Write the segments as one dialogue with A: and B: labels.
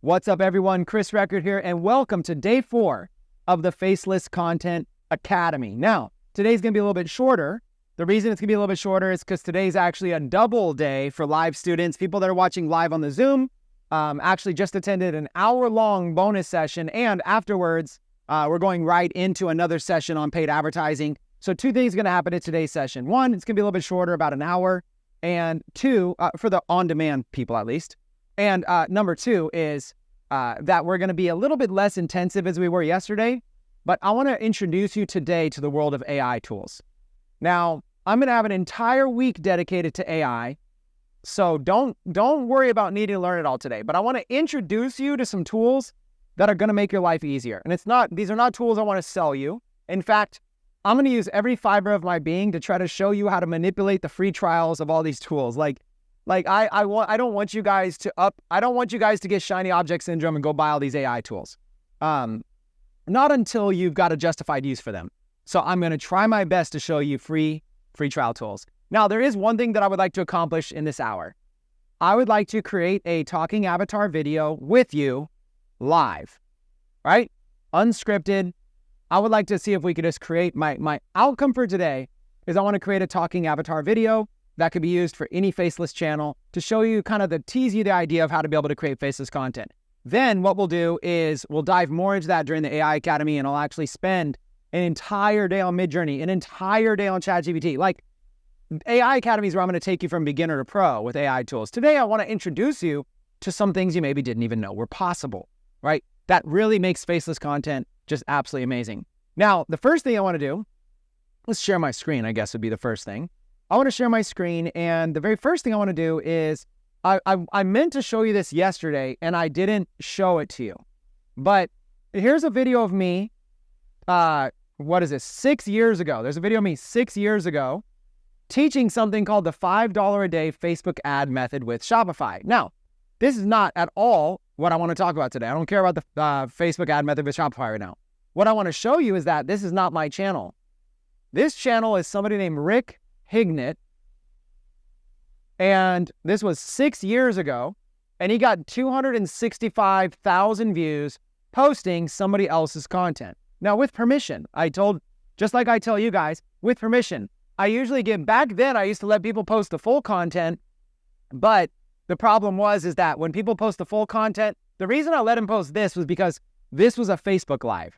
A: What's up, everyone? Chris Record here, and welcome to day 4 of the Faceless Content Academy. Now, today's going to be a little bit shorter. The reason it's going to be a little bit shorter is because today's actually a double day for live students. People that are watching live on the Zoom actually just attended an hour-long bonus session, and afterwards, we're going right into another session on paid advertising. So 2 things are going to happen in today's session. 1, it's going to be a little bit shorter, about an hour, and 2, for the on-demand people at least. And number 2 is that we're going to be a little bit less intensive as we were yesterday, but I want to introduce you today to the world of AI tools. Now, I'm going to have an entire week dedicated to AI, so don't worry about needing to learn it all today, but I want to introduce you to some tools that are going to make your life easier. And these are not tools I want to sell you. In fact, I'm going to use every fiber of my being to try to show you how to manipulate the free trials of all these tools. I don't want you guys to get shiny object syndrome and go buy all these AI tools. Not until you've got a justified use for them. So I'm going to try my best to show you free trial tools. Now, there is one thing that I would like to accomplish in this hour. I would like to create a talking avatar video with you live, right? Unscripted. I would like to see if we could just create my outcome for today is I want to create a talking avatar video that could be used for any faceless channel to show you tease you the idea of how to be able to create faceless content. Then what we'll do is we'll dive more into that during the AI Academy, and I'll actually spend an entire day on Midjourney, an entire day on ChatGPT. Like, AI Academy is where I'm going to take you from beginner to pro with AI tools. Today, I want to introduce you to some things you maybe didn't even know were possible, right? That really makes faceless content just absolutely amazing. Now, the first thing I want to do, let's share my screen, I guess would be the first thing. I want to share my screen, and the very first thing I want to do is, I meant to show you this yesterday, and I didn't show it to you. But here's a video of me, 6 years ago. There's a video of me 6 years ago teaching something called the $5 a day Facebook ad method with Shopify. Now, this is not at all what I want to talk about today. I don't care about the Facebook ad method with Shopify right now. What I want to show you is that this is not my channel. This channel is somebody named Rick Hignett, and this was 6 years ago, and he got 265,000 views posting somebody else's content. Now, with permission, just like I tell you guys, with permission, I usually back then I used to let people post the full content, but the problem is that when people post the full content, the reason I let him post this was because this was a Facebook Live.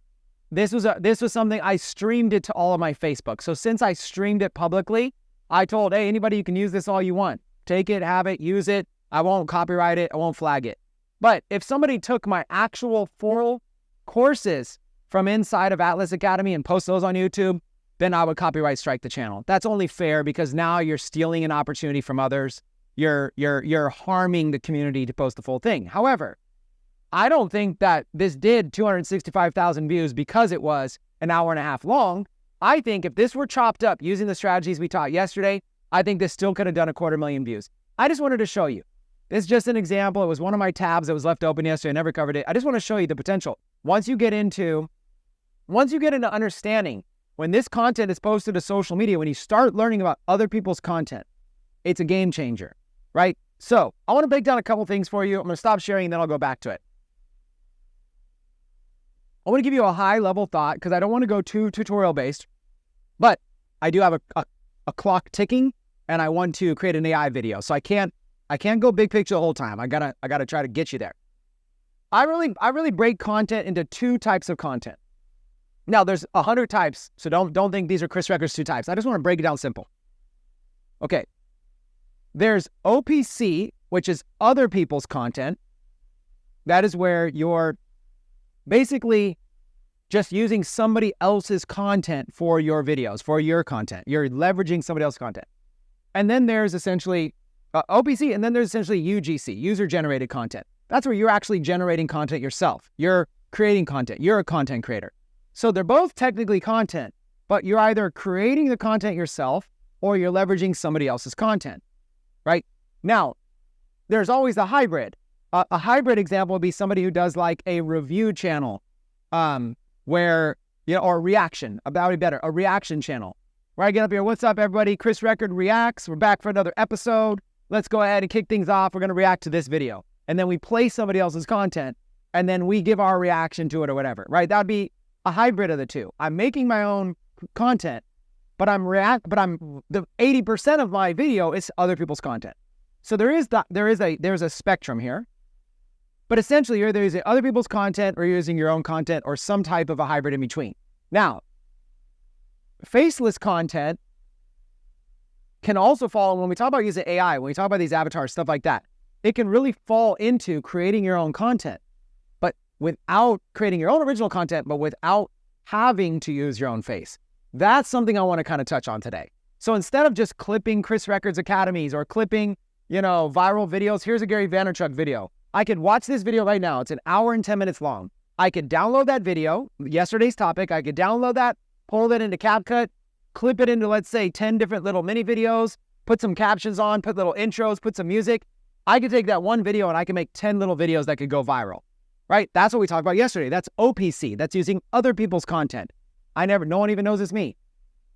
A: This was something I streamed it to all of my Facebook. So since I streamed it publicly, I told, hey, anybody, you can use this all you want. Take it, have it, use it. I won't copyright it. I won't flag it. But if somebody took my actual full courses from inside of Atlas Academy and post those on YouTube, then I would copyright strike the channel. That's only fair because now you're stealing an opportunity from others. You're harming the community to post the full thing. However, I don't think that this did 265,000 views because it was an hour and a half long. I think if this were chopped up using the strategies we taught yesterday, I think this still could have done 250,000 views. I just wanted to show you. This is just an example. It was one of my tabs that was left open yesterday. I never covered it. I just want to show you the potential. Once you get into understanding when this content is posted to social media, when you start learning about other people's content, it's a game changer, right? So I want to break down a couple things for you. I'm going to stop sharing and then I'll go back to it. I want to give you a high-level thought because I don't want to go too tutorial-based, but I do have a clock ticking, and I want to create an AI video, so I can't go big picture the whole time. I gotta try to get you there. I really break content into 2 types of content. Now, there's 100 types, so don't think these are Chris Record's 2 types. I just want to break it down simple. Okay, there's OPC, which is other people's content. That is where you're basically just using somebody else's content for your videos, for your content. You're leveraging somebody else's content. And then there's essentially OPC, and then there's essentially UGC, user-generated content. That's where you're actually generating content yourself. You're creating content. You're a content creator. So they're both technically content, but you're either creating the content yourself or you're leveraging somebody else's content, right? Now, there's always a hybrid. A hybrid example would be somebody who does like a review channel, or a reaction, a reaction channel. Where I get up here, what's up, everybody? Chris Record reacts. We're back for another episode. Let's go ahead and kick things off. We're going to react to this video. and then we play somebody else's content, and then we give our reaction to it or whatever, right? That would be a hybrid of the two. I'm making my own content, but the 80% of my video is other people's content. So there's a spectrum here. But essentially, you're either using other people's content or you're using your own content or some type of a hybrid in between. Now, faceless content can also fall, when we talk about using AI, when we talk about these avatars, stuff like that, it can really fall into creating your own content, but without creating your own original content, but without having to use your own face. That's something I want to kind of touch on today. So instead of just clipping Chris Records Academies or clipping, viral videos, here's a Gary Vaynerchuk video. I could watch this video right now. It's an hour and 10 minutes long. I could download that video, yesterday's topic. I could download that, pull it into CapCut, clip it into, let's say, 10 different little mini videos, put some captions on, put little intros, put some music. I could take that one video and I can make 10 little videos that could go viral, right? That's what we talked about yesterday. That's OPC. That's using other people's content. No one even knows it's me.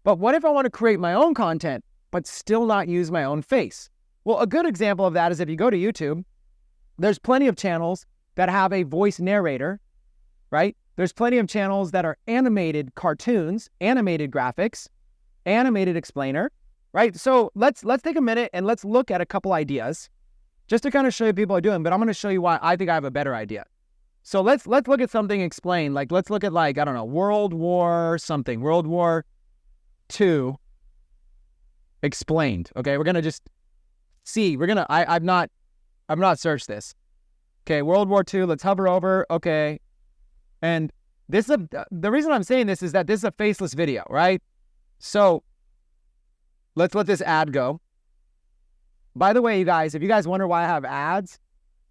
A: But what if I want to create my own content, but still not use my own face? Well, a good example of that is if you go to YouTube, there's plenty of channels that have a voice narrator, right? There's plenty of channels that are animated cartoons, animated graphics, animated explainer, right? So let's take a minute and let's look at a couple ideas just to kind of show you what people are doing, but I'm going to show you why I think I have a better idea. So let's look at something explained. Like, let's look at World War II explained. Okay, we're going to just see. I've not searched this. Okay, World War II, let's hover over. Okay. And the reason I'm saying this is that this is a faceless video, right? So let's let this ad go. By the way, you guys, if you guys wonder why I have ads,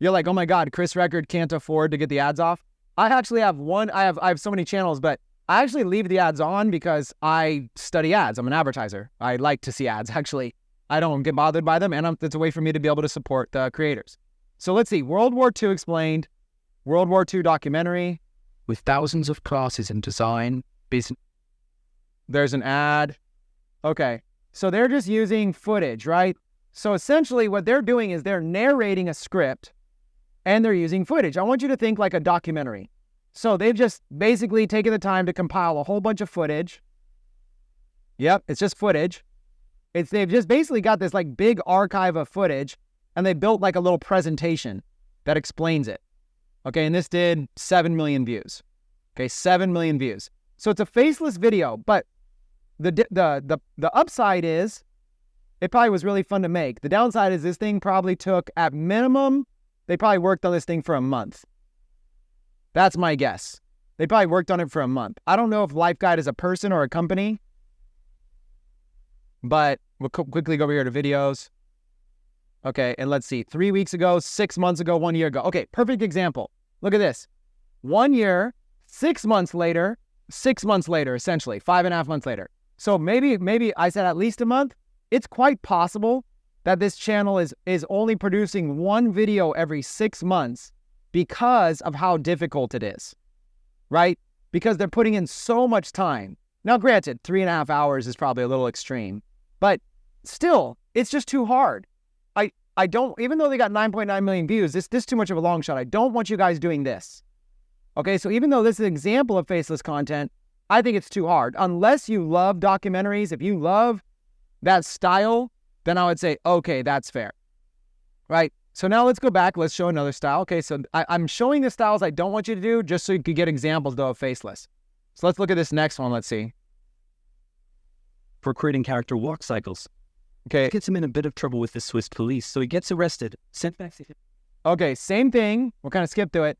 A: you're like, oh my God, Chris Record can't afford to get the ads off. I actually have I have so many channels, but I actually leave the ads on because I study ads. I'm an advertiser. I like to see ads, actually. I don't get bothered by them, and it's a way for me to be able to support the creators. So let's see, World War II explained, World War II documentary.
B: With thousands of classes in design, business.
A: There's an ad. Okay, so they're just using footage, right? So essentially what they're doing is they're narrating a script and they're using footage. I want you to think like a documentary. So they've just basically taken the time to compile a whole bunch of footage. Yep, it's just footage. They've just basically got this like big archive of footage, and they built like a little presentation that explains it. Okay, and this did 7 million views. Okay, 7 million views. So it's a faceless video, but the upside is it probably was really fun to make. The downside is this thing probably took, at minimum, they probably worked on this thing for a month. That's my guess. They probably worked on it for a month. I don't know if Lifeguide is a person or a company, but we'll quickly go over here to videos. Okay, and let's see. 3 weeks ago, 6 months ago, 1 year ago. Okay, perfect example. Look at this. 1 year, 6 months later, essentially, 5.5 months later. So maybe I said at least a month. It's quite possible that this channel is only producing one video every 6 months because of how difficult it is, right? Because they're putting in so much time. Now, granted, 3.5 hours is probably a little extreme, but still, it's just too hard. I don't, even though they got 9.9 million views, this is too much of a long shot. I don't want you guys doing this. Okay, so even though this is an example of faceless content, I think it's too hard. Unless you love documentaries, if you love that style, then I would say, okay, that's fair, right? So now let's go back. Let's show another style. Okay, so I'm showing the styles I don't want you to do just so you could get examples, though, of faceless. So let's look at this next one. Let's see.
B: For creating character walk cycles.
A: Okay.
B: It gets him in a bit of trouble with the Swiss police, so he gets arrested, sent back to him.
A: Okay, same thing. We'll kind of skip through it.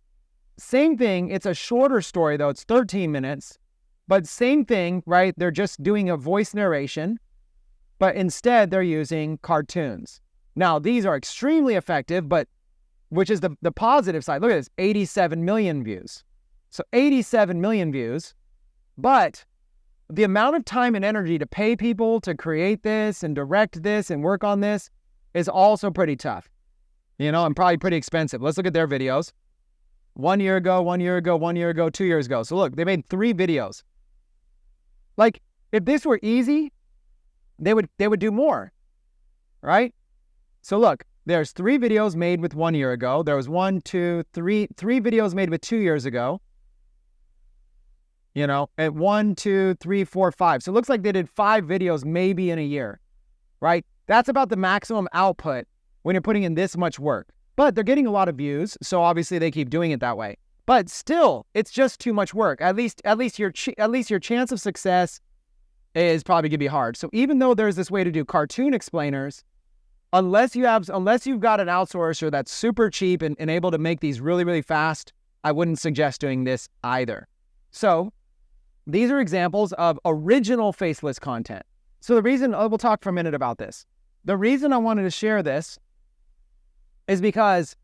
A: Same thing. It's a shorter story, though. It's 13 minutes. But same thing, right? They're just doing a voice narration, but instead they're using cartoons. Now, these are extremely effective, but which is the positive side. Look at this, 87 million views. So 87 million views, but the amount of time and energy to pay people to create this and direct this and work on this is also pretty tough, and probably pretty expensive. Let's look at their videos. 1 year ago, 1 year ago, 1 year ago, 2 years ago. So look, they made 3 videos. Like, if this were easy, they would do more, right? So look, there's 3 videos made with 1 year ago. There was 3 videos made with 2 years ago. You know, at 1, 2, 3, 4, 5. So it looks like they did 5 videos maybe in a year, right? That's about the maximum output when you're putting in this much work. But they're getting a lot of views, so obviously they keep doing it that way. But still, it's just too much work. At least your chance of success is probably gonna be hard. So even though there's this way to do cartoon explainers, unless you've got an outsourcer that's super cheap and able to make these really, really fast, I wouldn't suggest doing this either. So these are examples of original faceless content. So the reason, we'll talk for a minute about this. The reason I wanted to share this is because,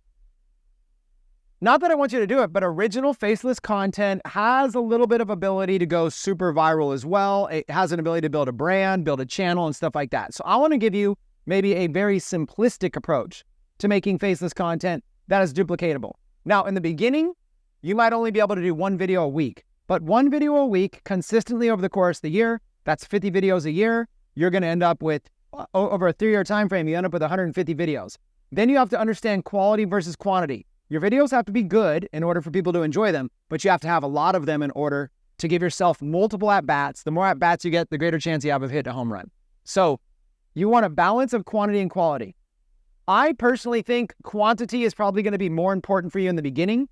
A: not that I want you to do it, but original faceless content has a little bit of ability to go super viral as well. It has an ability to build a brand, build a channel, and stuff like that. So I want to give you maybe a very simplistic approach to making faceless content that is duplicatable. Now, in the beginning, you might only be able to do 1 video a week. But 1 video a week consistently over the course of the year, that's 50 videos a year. You're going to end up with, over a 3-year time frame, you end up with 150 videos. Then you have to understand quality versus quantity. Your videos have to be good in order for people to enjoy them, but you have to have a lot of them in order to give yourself multiple at-bats. The more at-bats you get, the greater chance you have of hitting a home run. So you want a balance of quantity and quality. I personally think quantity is probably going to be more important for you in the beginning,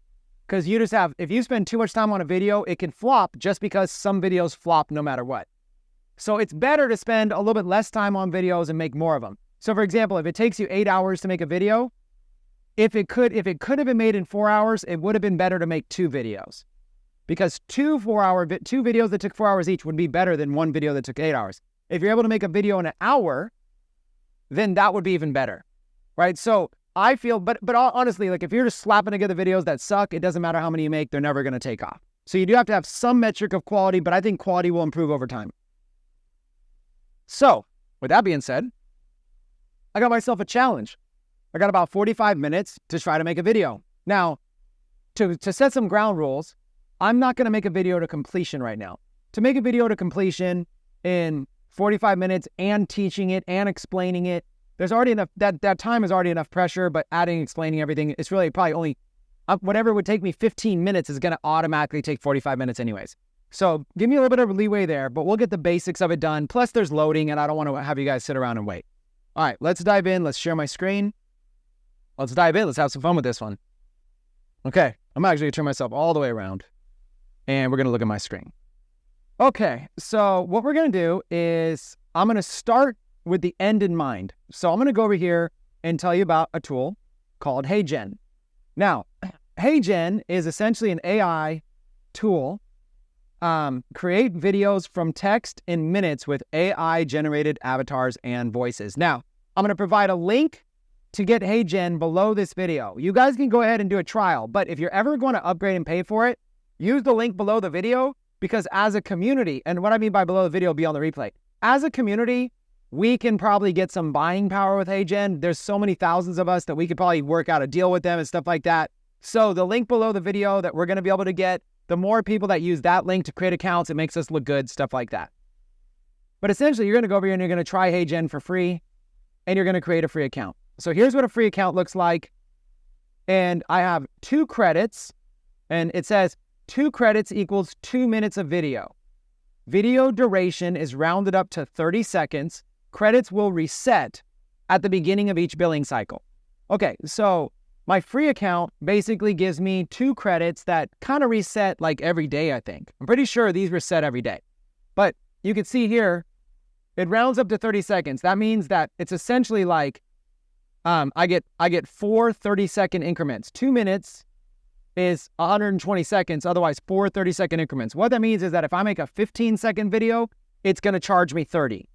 A: because you just have, if you spend too much time on a video, it can flop just because some videos flop no matter what. So it's better to spend a little bit less time on videos and make more of them. So for example, if it takes you 8 hours to make a video, if it could have been made in 4 hours, it would have been better to make 2 videos. Because 2 videos that took 4 hours each would be better than 1 video that took 8 hours. If you're able to make a video in an hour, then that would be even better, right? So I feel, but honestly, like if you're just slapping together videos that suck, it doesn't matter how many you make, they're never going to take off. So you do have to have some metric of quality, but I think quality will improve over time. So with that being said, I got myself a challenge. I got about 45 minutes to try to make a video. Now, to set some ground rules, I'm not going to make a video to completion right now. To make a video to completion in 45 minutes and teaching it and explaining it, there's already enough, that time is already enough pressure, but adding, explaining everything, it's really probably only, whatever would take me 15 minutes is going to automatically take 45 minutes anyways. So give me a little bit of leeway there, but we'll get the basics of it done. Plus there's loading and I don't want to have you guys sit around and wait. All right, let's dive in. Let's share my screen. Let's dive in. Let's have some fun with this one. Okay, I'm actually going to turn myself all the way around and we're going to look at my screen. Okay, so what we're going to do is I'm going to start with the end in mind. So I'm going to go over here and tell you about a tool called HeyGen. Now, HeyGen is essentially an AI tool. Create videos from text in minutes with AI-generated avatars and voices. Now, I'm going to provide a link to get HeyGen below this video. You guys can go ahead and do a trial, but if you're ever going to upgrade and pay for it, use the link below the video, because as a community, and what I mean by below the video, be on the replay. As a community, we can probably get some buying power with HeyGen. There's so many thousands of us that we could probably work out a deal with them and stuff like that. So the link below the video that we're going to be able to get, the more people that use that link to create accounts, it makes us look good, stuff like that. But essentially, you're going to go over here and you're going to try HeyGen for free, and you're going to create a free account. So here's what a free account looks like. And I have 2 credits, and it says 2 credits equals 2 minutes of video. Video duration is rounded up to 30 seconds. Credits will reset at the beginning of each billing cycle. Okay, so my free account basically gives me 2 credits that kind of reset like every day, I think. I'm pretty sure these reset every day. But you can see here, it rounds up to 30 seconds. That means that it's essentially like I get 4 30-second increments. 2 minutes is 120 seconds, otherwise 4 30-second increments. What that means is that if I make a 15-second video, it's going to charge me 30.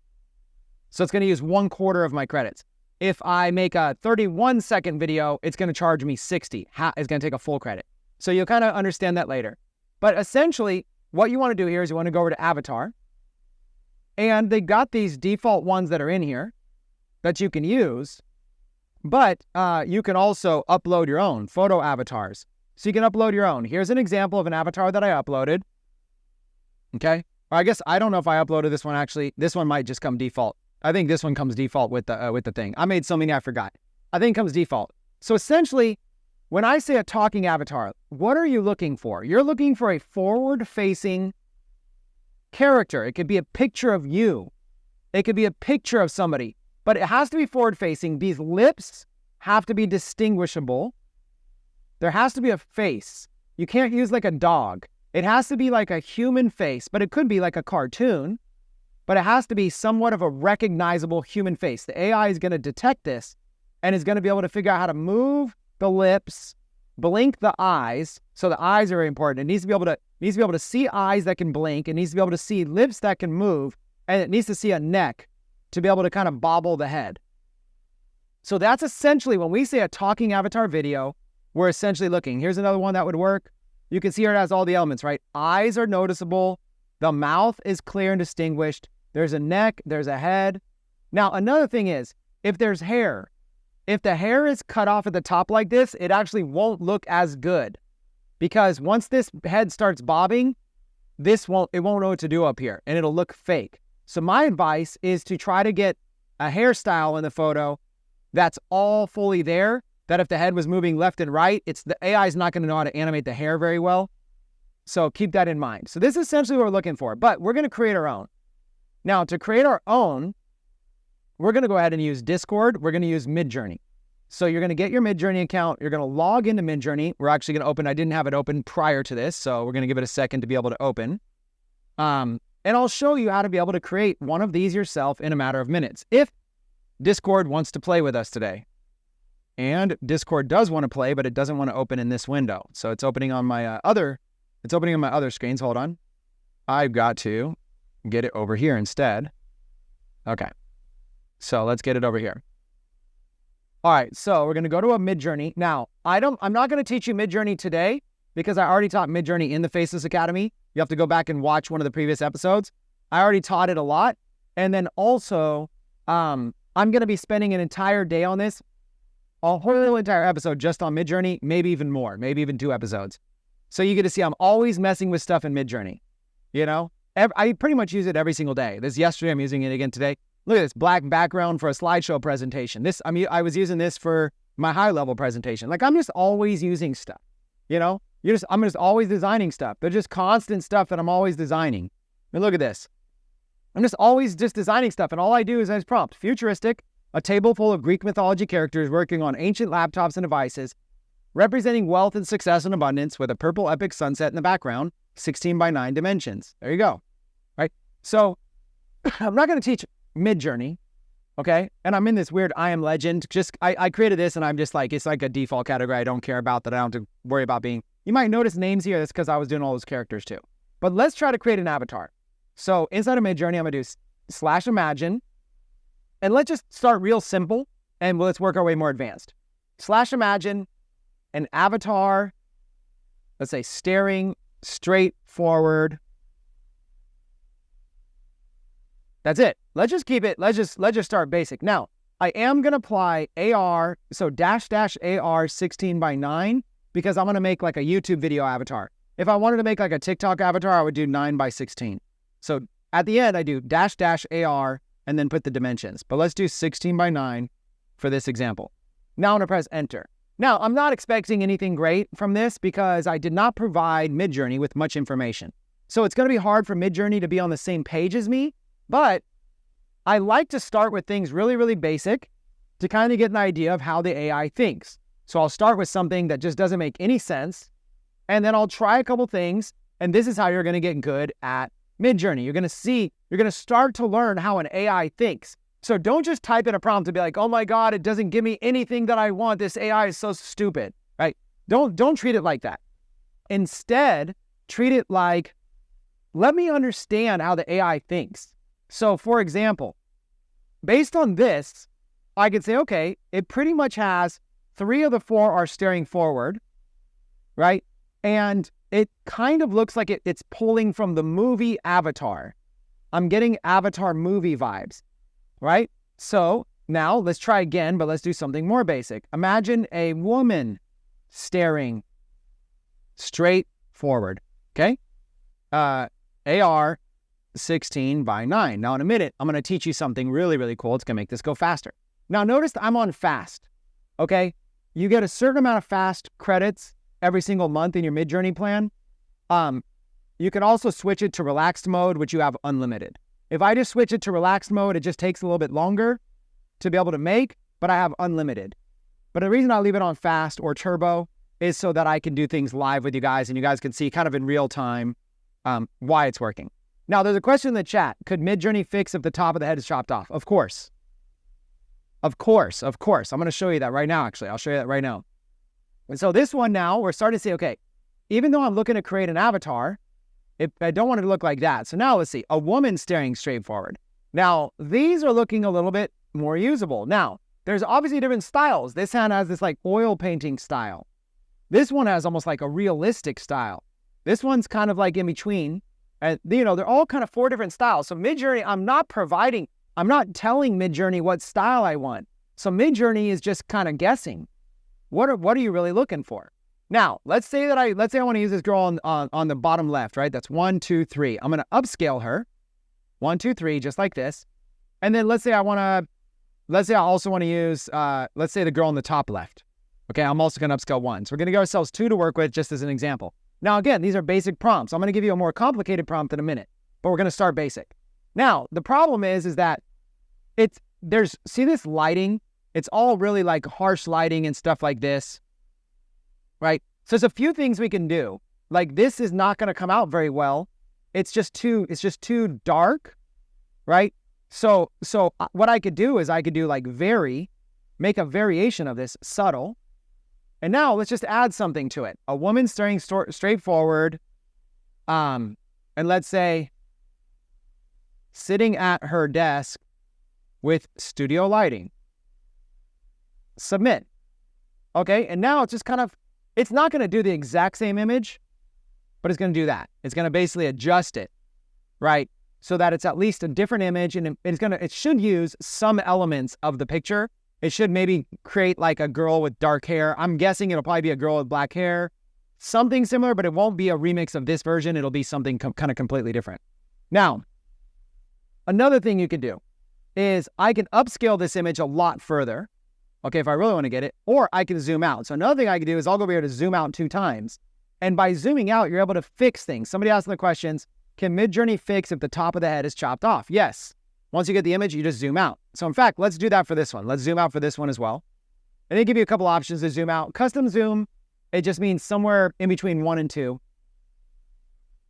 A: So it's going to use 1/4 of my credits. If I make a 31-second video, it's going to charge me 60. It's going to take a full credit. So you'll kind of understand that later. But essentially, what you want to do here is you want to go over to Avatar. And they got these default ones that are in here that you can use. But you can also upload your own photo avatars. So you can upload your own. Here's an example of an avatar that I uploaded. Okay. Or I guess I don't know if I uploaded this one actually. This one might just come default. I think this one comes default with the thing. I made so many I forgot. I think comes default. So essentially, when I say a talking avatar, what are you looking for? You're looking for a forward-facing character. It could be a picture of you. It could be a picture of somebody, but it has to be forward-facing. These lips have to be distinguishable. There has to be a face. You can't use like a dog. It has to be like a human face, but it could be like a cartoon, but it has to be somewhat of a recognizable human face. The AI is going to detect this and is going to be able to figure out how to move the lips, blink the eyes. So the eyes are very important. It needs to be able to see eyes that can blink. It needs to be able to see lips that can move, and it needs to see a neck to be able to kind of bobble the head. So that's essentially when we say a talking avatar video, we're essentially looking. Here's another one that would work. You can see here it has all the elements, right? Eyes are noticeable. The mouth is clear and distinguished. There's a neck. There's a head. Now, another thing is, if there's hair, if the hair is cut off at the top like this, it actually won't look as good, because once this head starts bobbing, it won't know what to do up here, and it'll look fake. So my advice is to try to get a hairstyle in the photo that's all fully there, that if the head was moving left and right, the AI is not going to know how to animate the hair very well. So keep that in mind. So this is essentially what we're looking for, but we're going to create our own. Now, to create our own, we're going to go ahead and use Discord. We're going to use Midjourney. So you're going to get your Midjourney account. You're going to log into Midjourney. We're actually going to open. I didn't have it open prior to this, so we're going to give it a second to be able to open. And I'll show you how to be able to create one of these yourself in a matter of minutes, if Discord wants to play with us today. And Discord does want to play, but it doesn't want to open in this window. So it's opening on my other screens. Hold on. I've got to get it over here instead. Okay. So let's get it over here. All right, so we're going to go to a Midjourney. Now, I'm not going to teach you Midjourney today because I already taught Midjourney in the Faceless Academy. You have to go back and watch one of the previous episodes. I already taught it a lot. And then also, I'm going to be spending an entire day on this, a whole entire episode just on Midjourney, maybe even more, maybe even 2 episodes. So you get to see I'm always messing with stuff in Midjourney. You know, I pretty much use it every single day. This yesterday, I'm using it again today. Look at this black background for a slideshow presentation. I was using this for my high-level presentation. Like, I'm just always using stuff, you know? I'm just always designing stuff. They're just constant stuff that I'm always designing. I mean, look at this. I'm just always designing stuff, and all I do is I just prompt, futuristic, a table full of Greek mythology characters working on ancient laptops and devices, representing wealth and success and abundance with a purple epic sunset in the background, 16 by 9 dimensions. There you go, right? So I'm not going to teach Midjourney, okay? And I'm in this weird I am legend. I created this and I'm just like, it's like a default category I don't care about, that I don't have to worry about being. You might notice names here. That's because I was doing all those characters too. But let's try to create an avatar. So inside of Midjourney, I'm going to do /imagine. And let's just start real simple and let's work our way more advanced. /imagine an avatar, let's say staring straight forward. That's it. Let's just keep it. Let's just start basic. Now, I am going to apply AR, so --AR 16 by 9, because I'm going to make like a YouTube video avatar. If I wanted to make like a TikTok avatar, I would do 9 by 16. So at the end, I do --AR and then put the dimensions. But let's do 16 by 9 for this example. Now I'm going to press enter. Now, I'm not expecting anything great from this because I did not provide Midjourney with much information. So it's going to be hard for Midjourney to be on the same page as me. But I like to start with things really, really basic to kind of get an idea of how the AI thinks. So I'll start with something that just doesn't make any sense, and then I'll try a couple things, and this is how you're going to get good at Midjourney. You're going to start to learn how an AI thinks. So don't just type in a prompt to be like, oh my God, it doesn't give me anything that I want. This AI is so stupid, right? Don't treat it like that. Instead, treat it like, let me understand how the AI thinks. So, for example, based on this, I could say, okay, it pretty much has 3 of the 4 are staring forward, right? And it kind of looks like it's pulling from the movie Avatar. I'm getting Avatar movie vibes, right? So now let's try again, but let's do something more basic. Imagine a woman staring straight forward, okay? AR 16 by 9. Now in a minute, I'm going to teach you something really, really cool. It's going to make this go faster. Now notice I'm on fast. Okay. You get a certain amount of fast credits every single month in your Midjourney plan. You can also switch it to relaxed mode, which you have unlimited. If I just switch it to relaxed mode, it just takes a little bit longer to be able to make, but I have unlimited. But the reason I leave it on fast or turbo is so that I can do things live with you guys and you guys can see kind of in real time why it's working. Now, there's a question in the chat. Could Midjourney fix if the top of the head is chopped off? Of course. Of course. I'm going to show you that right now, actually. I'll show you that right now. And so this one now, we're starting to see, okay, even though I'm looking to create an avatar, I don't want it to look like that. So now let's see, a woman staring straight forward. Now, these are looking a little bit more usable. Now, there's obviously different styles. This hand has this like oil painting style. This one has almost like a realistic style. This one's kind of like in between. And, you know, they're all kind of 4 different styles. So Midjourney, I'm not telling Midjourney what style I want. So Midjourney is just kind of guessing. What are you really looking for? Now, let's say I want to use this girl on the bottom left, right? That's 1, 2, 3. I'm going to upscale her. 1, 2, 3, just like this. And then let's say I also want to use, let's say the girl on the top left. Okay, I'm also going to upscale 1. So we're going to give ourselves 2 to work with just as an example. Now, again, these are basic prompts. I'm going to give you a more complicated prompt in a minute, but we're going to start basic. Now, the problem is that see this lighting? It's all really like harsh lighting and stuff like this, right? So there's a few things we can do. Like this is not going to come out very well. It's just too dark, right? So what I could do is I could do like make a variation of this subtle. And now let's just add something to it. A woman staring straight forward. And let's say sitting at her desk with studio lighting. Submit. Okay, and now it's just kind of, it's not going to do the exact same image, but it's going to do that. It's going to basically adjust it, right? So that it's at least a different image, and it should use some elements of the picture. It should maybe create like a girl with dark hair. I'm guessing it'll probably be a girl with black hair, something similar, but it won't be a remix of this version. It'll be something kind of completely different. Now, another thing you could do is I can upscale this image a lot further. Okay, if I really want to get it, or I can zoom out. So another thing I can do is I'll go over here to zoom out 2 times. And by zooming out, you're able to fix things. Somebody asked the questions, can Midjourney fix if the top of the head is chopped off? Yes. Once you get the image, you just zoom out. So in fact, let's do that for this one. Let's zoom out for this one as well. And they give you a couple options to zoom out. Custom zoom, it just means somewhere in between 1 and 2.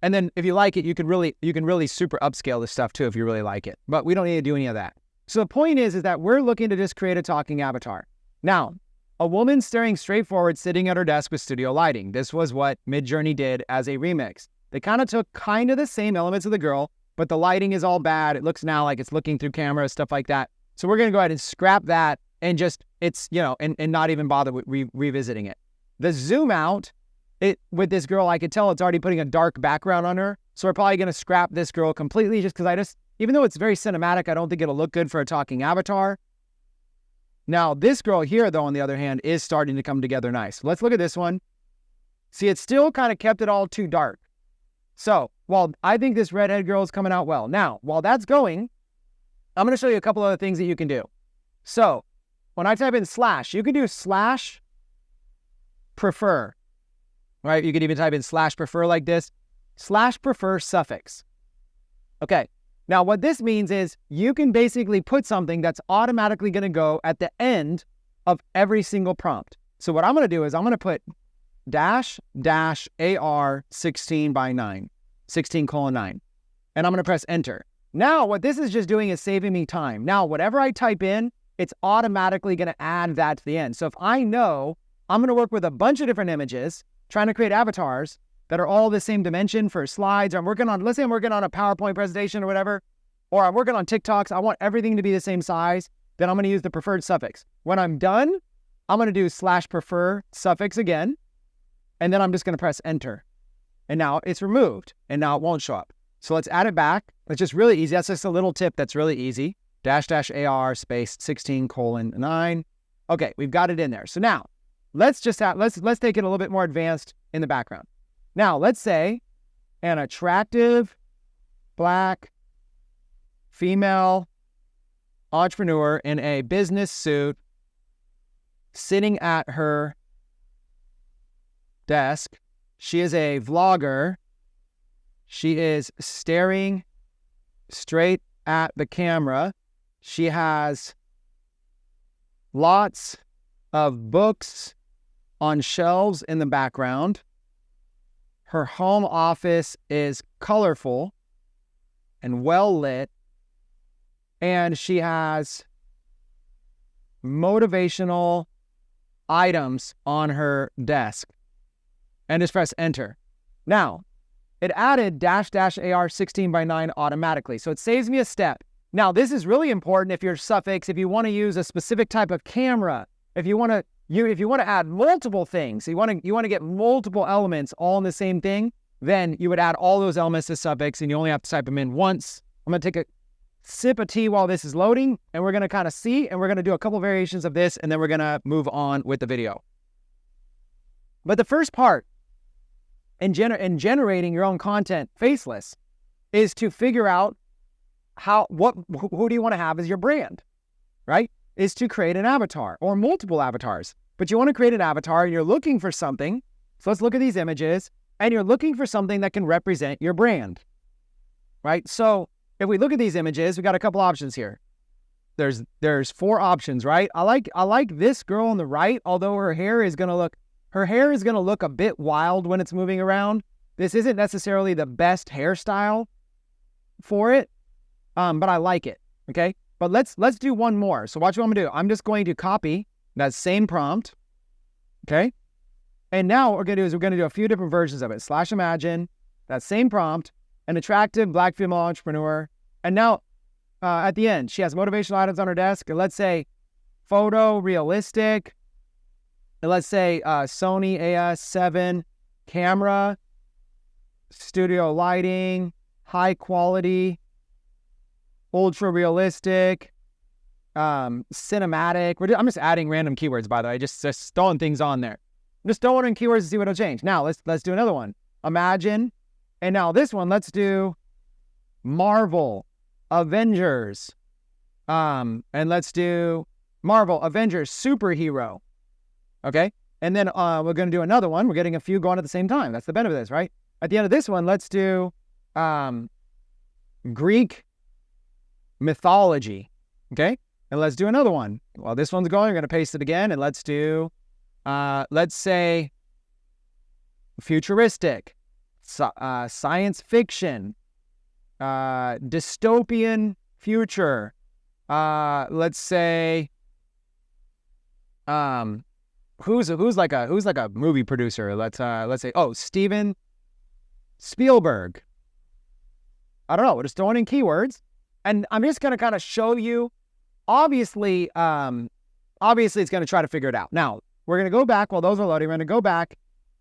A: And then if you like it, you can really super upscale this stuff too if you really like it. But we don't need to do any of that. So the point is that we're looking to just create a talking avatar. Now, a woman staring straight forward sitting at her desk with studio lighting. This was what Midjourney did as a remix. They kind of took kind of the same elements of the girl, but the lighting is all bad. It looks now like it's looking through camera, stuff like that. So we're going to go ahead and scrap that and just, and not even bother with revisiting it. The zoom out, with this girl, I could tell it's already putting a dark background on her. So we're probably going to scrap this girl completely just because even though it's very cinematic, I don't think it'll look good for a talking avatar. Now, this girl here, though, on the other hand, is starting to come together nice. Let's look at this one. See, it still kind of kept it all too dark. So, while I think this redhead girl is coming out well. Now, while that's going, I'm going to show you a couple other things that you can do. So, when I type in slash, you can do slash prefer, right? You could even type in slash prefer like this. Slash prefer suffix. Okay. Now, what this means is you can basically put something that's automatically going to go at the end of every single prompt. So what I'm going to do is I'm going to put -AR 16:9, 16:9, and I'm going to press enter. Now, what this is just doing is saving me time. Now, whatever I type in, it's automatically going to add that to the end. So if I know I'm going to work with a bunch of different images, trying to create avatars that are all the same dimension for slides, or let's say I'm working on a PowerPoint presentation or whatever, or I'm working on TikToks, I want everything to be the same size, then I'm going to use the preferred suffix. When I'm done, I'm going to do /prefer suffix again, and then I'm just going to press enter. And now it's removed, and now it won't show up. So let's add it back. It's just really easy. That's just a little tip that's really easy. --AR space 16:9. Okay, we've got it in there. So now let's take it a little bit more advanced in the background. Now, let's say an attractive black female entrepreneur in a business suit sitting at her desk. She is a vlogger. She is staring straight at the camera. She has lots of books on shelves in the background. Her home office is colorful and well lit. And she has motivational items on her desk. And just press enter. Now, it added -- AR 16:9 automatically. So it saves me a step. Now, this is really important if you're suffix, if you want to use a specific type of camera, if you want to add multiple things, you want to get multiple elements all in the same thing, then you would add all those elements to suffix and you only have to type them in once. I'm going to take a sip of tea while this is loading, and we're going to kind of see, and we're going to do a couple variations of this, and then we're going to move on with the video. But the first part in generating your own content faceless is to figure out who do you want to have as your brand, right? Is to create an avatar or multiple avatars. But you want to create an avatar and you're looking for something. So let's look at these images, and you're looking for something that can represent your brand, right? So if we look at these images, we got a couple options here. There's 4 options, right? I like this girl on the right, although her hair is going to look a bit wild when it's moving around. This isn't necessarily the best hairstyle for it, but I like it, okay? But let's do one more. So watch what I'm going to do. I'm just going to copy that same prompt, okay? And now what we're going to do is we're going to do a few different versions of it. /imagine, that same prompt, an attractive black female entrepreneur. And now at the end, she has motivational items on her desk. And let's say photo realistic. And let's say Sony AS7 camera, studio lighting, high quality, ultra realistic, cinematic. I'm just adding random keywords, by the way, just throwing things on there. I'm just throwing in keywords to see what'll change. Now let's do another one. Imagine. And now this one, let's do Marvel, Avengers. And let's do Marvel, Avengers, superhero. Okay? And then we're going to do another one. We're getting a few going at the same time. That's the benefit of this, right? At the end of this one, let's do Greek mythology. Okay? And let's do another one. While this one's going, we're going to paste it again. And let's do, let's say, futuristic. Science fiction, dystopian future. Let's say, who's like a movie producer? Let's say, Steven Spielberg. I don't know. We're just throwing in keywords, and I'm just gonna kind of show you. Obviously, it's gonna try to figure it out. Now we're gonna go back while those are loading. We're gonna go back.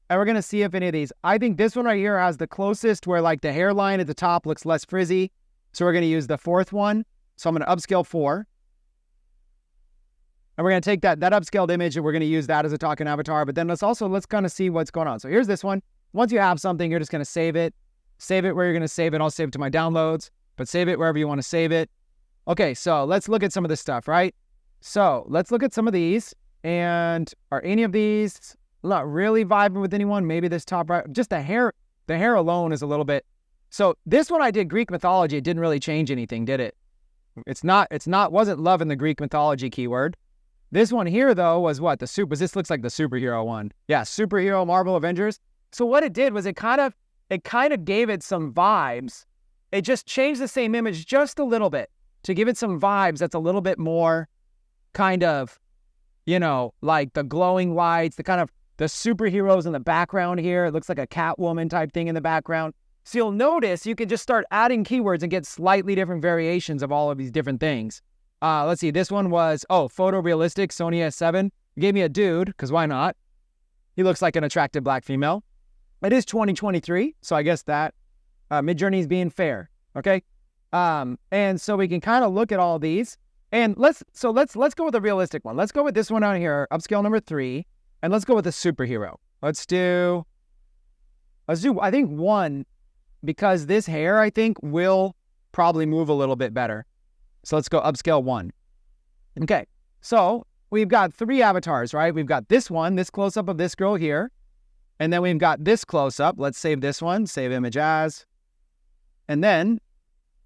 A: And we're going to see if any of these, I think this one right here has the closest where like the hairline at the top looks less frizzy. So we're going to use the 4th one. So I'm going to upscale 4. And we're going to take that upscaled image and we're going to use that as a talking avatar. But then let's kind of see what's going on. So here's this one. Once you have something, you're just going to save it. Save it where you're going to save it. I'll save it to my downloads, but save it wherever you want to save it. Okay, so let's look at some of this stuff, right? So let's look at some of these. And are any of these not really vibing with anyone? Maybe this top right, just the hair alone is a little bit. So this one I did Greek mythology. It didn't really change anything, did it? Wasn't loving the Greek mythology keyword. This one here though was what? This looks like the superhero one. Yeah, superhero, Marvel, Avengers. So what it did was it kind of gave it some vibes. It just changed the same image just a little bit to give it some vibes that's a little bit more kind of, like the glowing lights, the superheroes in the background here. It looks like a Catwoman type thing in the background. So you'll notice you can just start adding keywords and get slightly different variations of all of these different things. Let's see. This one was, photorealistic, Sony S7. You gave me a dude, because why not? He looks like an attractive black female. It is 2023, so I guess that Midjourney is being fair, okay? And so we can kind of look at all these. And let's go with a realistic one. Let's go with this one out here, upscale number 3. And let's go with a superhero. Let's do, I think 1, because this hair, I think, will probably move a little bit better. So let's go upscale 1. Okay, so we've got 3 avatars, right? We've got this one, this close-up of this girl here. And then we've got this close-up. Let's save this one, save image as. And then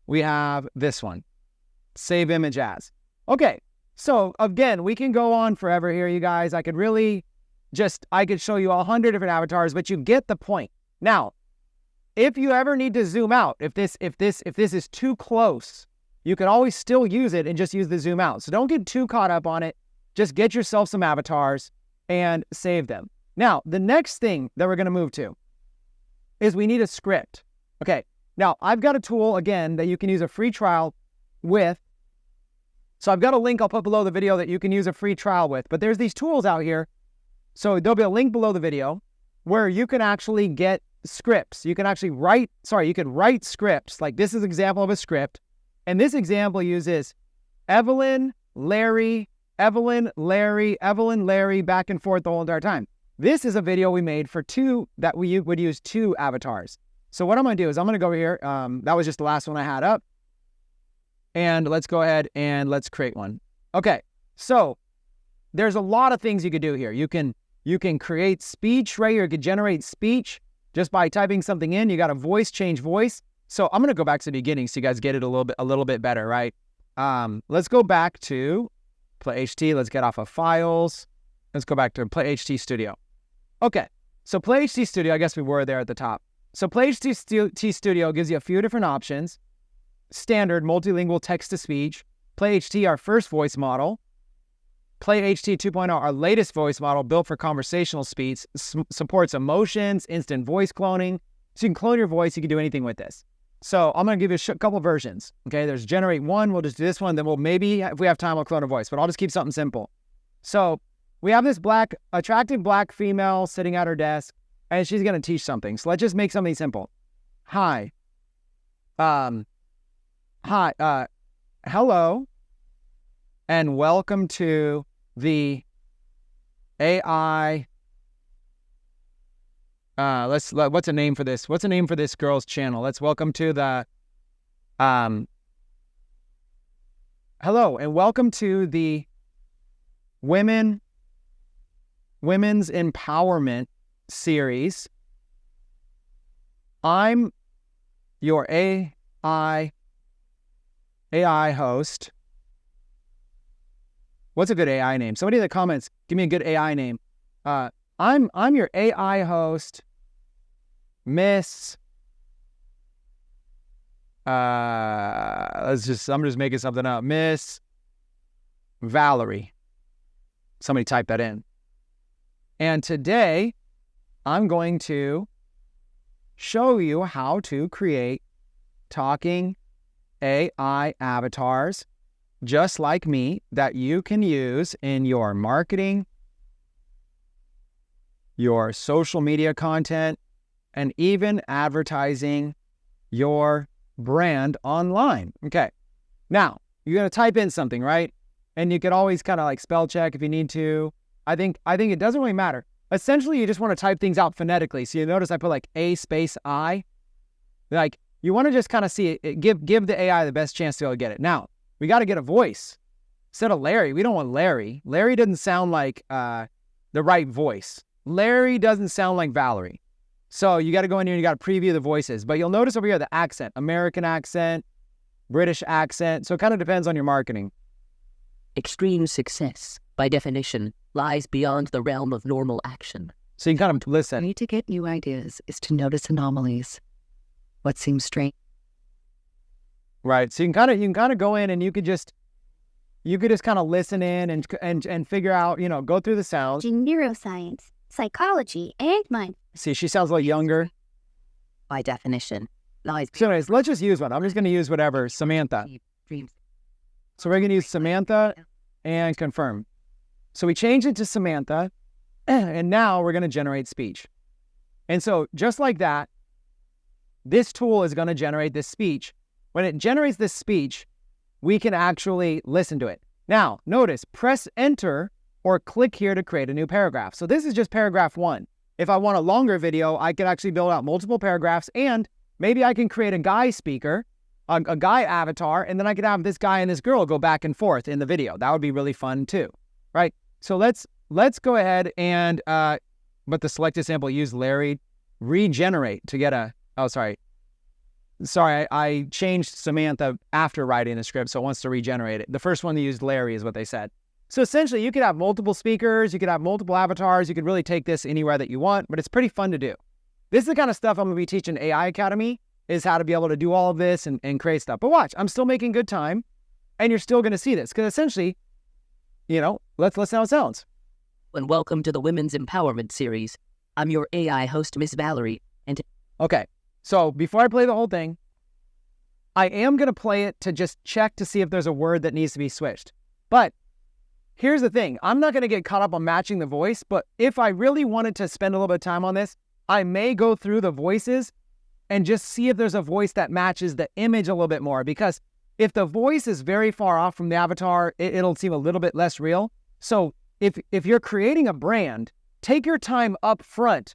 A: we have this one, save image as. Okay, so again, we can go on forever here, you guys. I could show you 100 different avatars, but you get the point. Now, if you ever need to zoom out, if this is too close, you can always still use it and just use the zoom out. So don't get too caught up on it. Just get yourself some avatars and save them. Now, the next thing that we're going to move to is we need a script. Okay, now I've got a tool, again, that you can use a free trial with. So I've got a link I'll put below the video that you can use a free trial with. But there's these tools out here. So there'll be a link below the video where you can actually get scripts. You can actually write scripts. Like this is an example of a script. And this example uses Evelyn, Larry, back and forth the whole entire time. This is a video we made for 2 that we would use 2 avatars. So what I'm going to do is I'm going to go over here. That was just the last one I had up. And let's go ahead and let's create one. Okay, so there's a lot of things you could do here. You can create speech right here. You could generate speech just by typing something in. You got a voice, change voice. So I'm going to go back to the beginning so you guys get it a little bit better, right? Let's go back to Play HT. Let's get off of Files. Let's go back to Play HT Studio. Okay, so Play HT Studio, I guess we were there at the top. So Play HT Studio gives you a few different options. Standard, multilingual text-to-speech. Play HT, our first voice model. Play HT 2.0, our latest voice model built for conversational speech, supports emotions, instant voice cloning. So you can clone your voice, you can do anything with this. So I'm going to give you a couple versions. Okay, there's generate 1, we'll just do this one, then we'll maybe, if we have time, we'll clone a voice, but I'll just keep something simple. So we have this attractive black female sitting at her desk, and she's going to teach something. So let's just make something simple. Hi, hello, and welcome to the AI. What's a name for this? What's a name for this girl's channel? Let's welcome to the, hello, and welcome to the Women's Empowerment series. I'm your AI host. What's a good AI name? Somebody in the comments, give me a good AI name. I'm your AI host, Miss. I'm just making something up. Miss Valerie. Somebody type that in. And today, I'm going to show you how to create talking AI avatars just like me that you can use in your marketing, your social media content, and even advertising your brand online. Okay. Now, you're going to type in something, right? And you could always kind of like spell check if you need to. I think it doesn't really matter. Essentially, you just want to type things out phonetically. So you notice I put like A space I. Like you want to just kind of see it, give the AI the best chance to be able to get it. Now, we got to get a voice. Instead of Larry, we don't want Larry. Larry doesn't sound like the right voice. Larry doesn't sound like Valerie. So you got to go in here and you got to preview the voices. But you'll notice over here the accent, American accent, British accent. So it kind of depends on your marketing.
C: Extreme success, by definition, lies beyond the realm of normal action.
A: So you can kind of listen.
D: The way to get new ideas is to notice anomalies. What seems strange.
A: Right. So you can kind of go in and you could just kind of listen in and figure out, go through the sounds.
E: Neuroscience, psychology, and mind.
A: See, she sounds a little younger.
C: By definition, lies.
A: So anyways, let's just use one. I'm just going to use whatever, Samantha. So we're going to use Samantha and confirm. So we changed it to Samantha, and now we're going to generate speech. And so just like that, this tool is going to generate this speech. When it generates this speech, we can actually listen to it. Now, notice, press enter or click here to create a new paragraph. So this is just paragraph 1. If I want a longer video, I could actually build out multiple paragraphs, and maybe I can create a guy speaker, a guy avatar, and then I could have this guy and this girl go back and forth in the video. That would be really fun too. right? So let's go ahead and, but the selected sample used Larry, regenerate to get a, oh, sorry, I changed Samantha after writing the script, so it wants to regenerate it. The first one that used Larry is what they said. So essentially, you could have multiple speakers, you could have multiple avatars, you could really take this anywhere that you want, but it's pretty fun to do. This is the kind of stuff I'm going to be teaching AI Academy, is how to be able to do all of this and create stuff. But watch, I'm still making good time, and you're still going to see this, because essentially, you know, let's see how it sounds.
C: And welcome to the Women's Empowerment Series. I'm your AI host, Miss Valerie, and
A: Okay, so before I play the whole thing, I am going to play it to just check to see if there's a word that needs to be switched. But here's the thing. I'm not going to get caught up on matching the voice, but if I really wanted to spend a little bit of time on this, I may go through the voices and just see if there's a voice that matches the image a little bit more. Because if the voice is very far off from the avatar, it'll seem a little bit less real. So if you're creating a brand, take your time up front